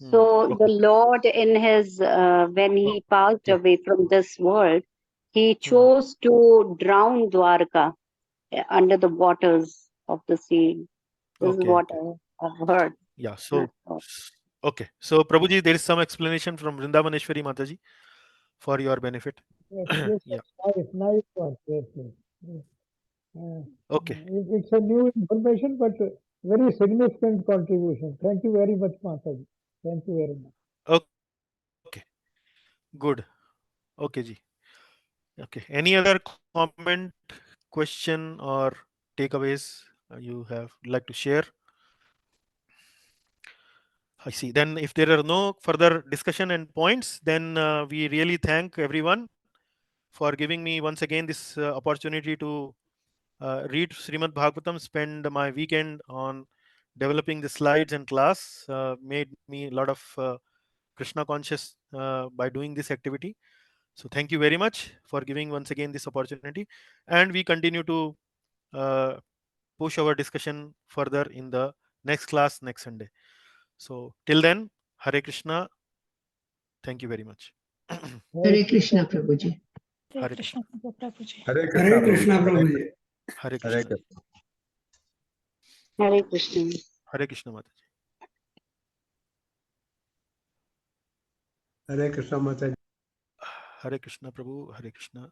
So the Okay. Lord, in his when he passed Okay. away from this world, he Hmm. chose to drown Dwarka under the waters of the sea. This is Okay. what Okay. I have heard. Yeah. That's So, all. okay. So, Prabhuji, there is some explanation from Vrindavaneshwari Mataji for your benefit. Yes, yes, Yeah. nice one. Yes, yes. Yes. Okay. It's a new information, but very significant contribution. Thank you very much, Mataji. Thank you very much. Okay. Good. Okay, ji. Okay. Any other comment, question, or takeaways you have like to share? I see. Then, if there are no further discussion and points, then we really thank everyone for giving me once again this opportunity to read Srimad Bhagavatam, spend my weekend on developing the slides and class, made me a lot of Krishna conscious by doing this activity. So thank you very much for giving once again this opportunity, and we continue to uh, push our discussion further in the next class next Sunday. So till then, Hare Krishna. Thank you very much. Hare Krishna, Prabhuji. Hare Krishna. Hare Hare Krishna, Krishna, Prabhuji. Prabhuji. Hare Hare Krishna. Krishna. Hare Krishna. Hare Krishna, Mataji. Hare Krishna, Mataji. Hare Krishna, Prabhu. Hare Krishna.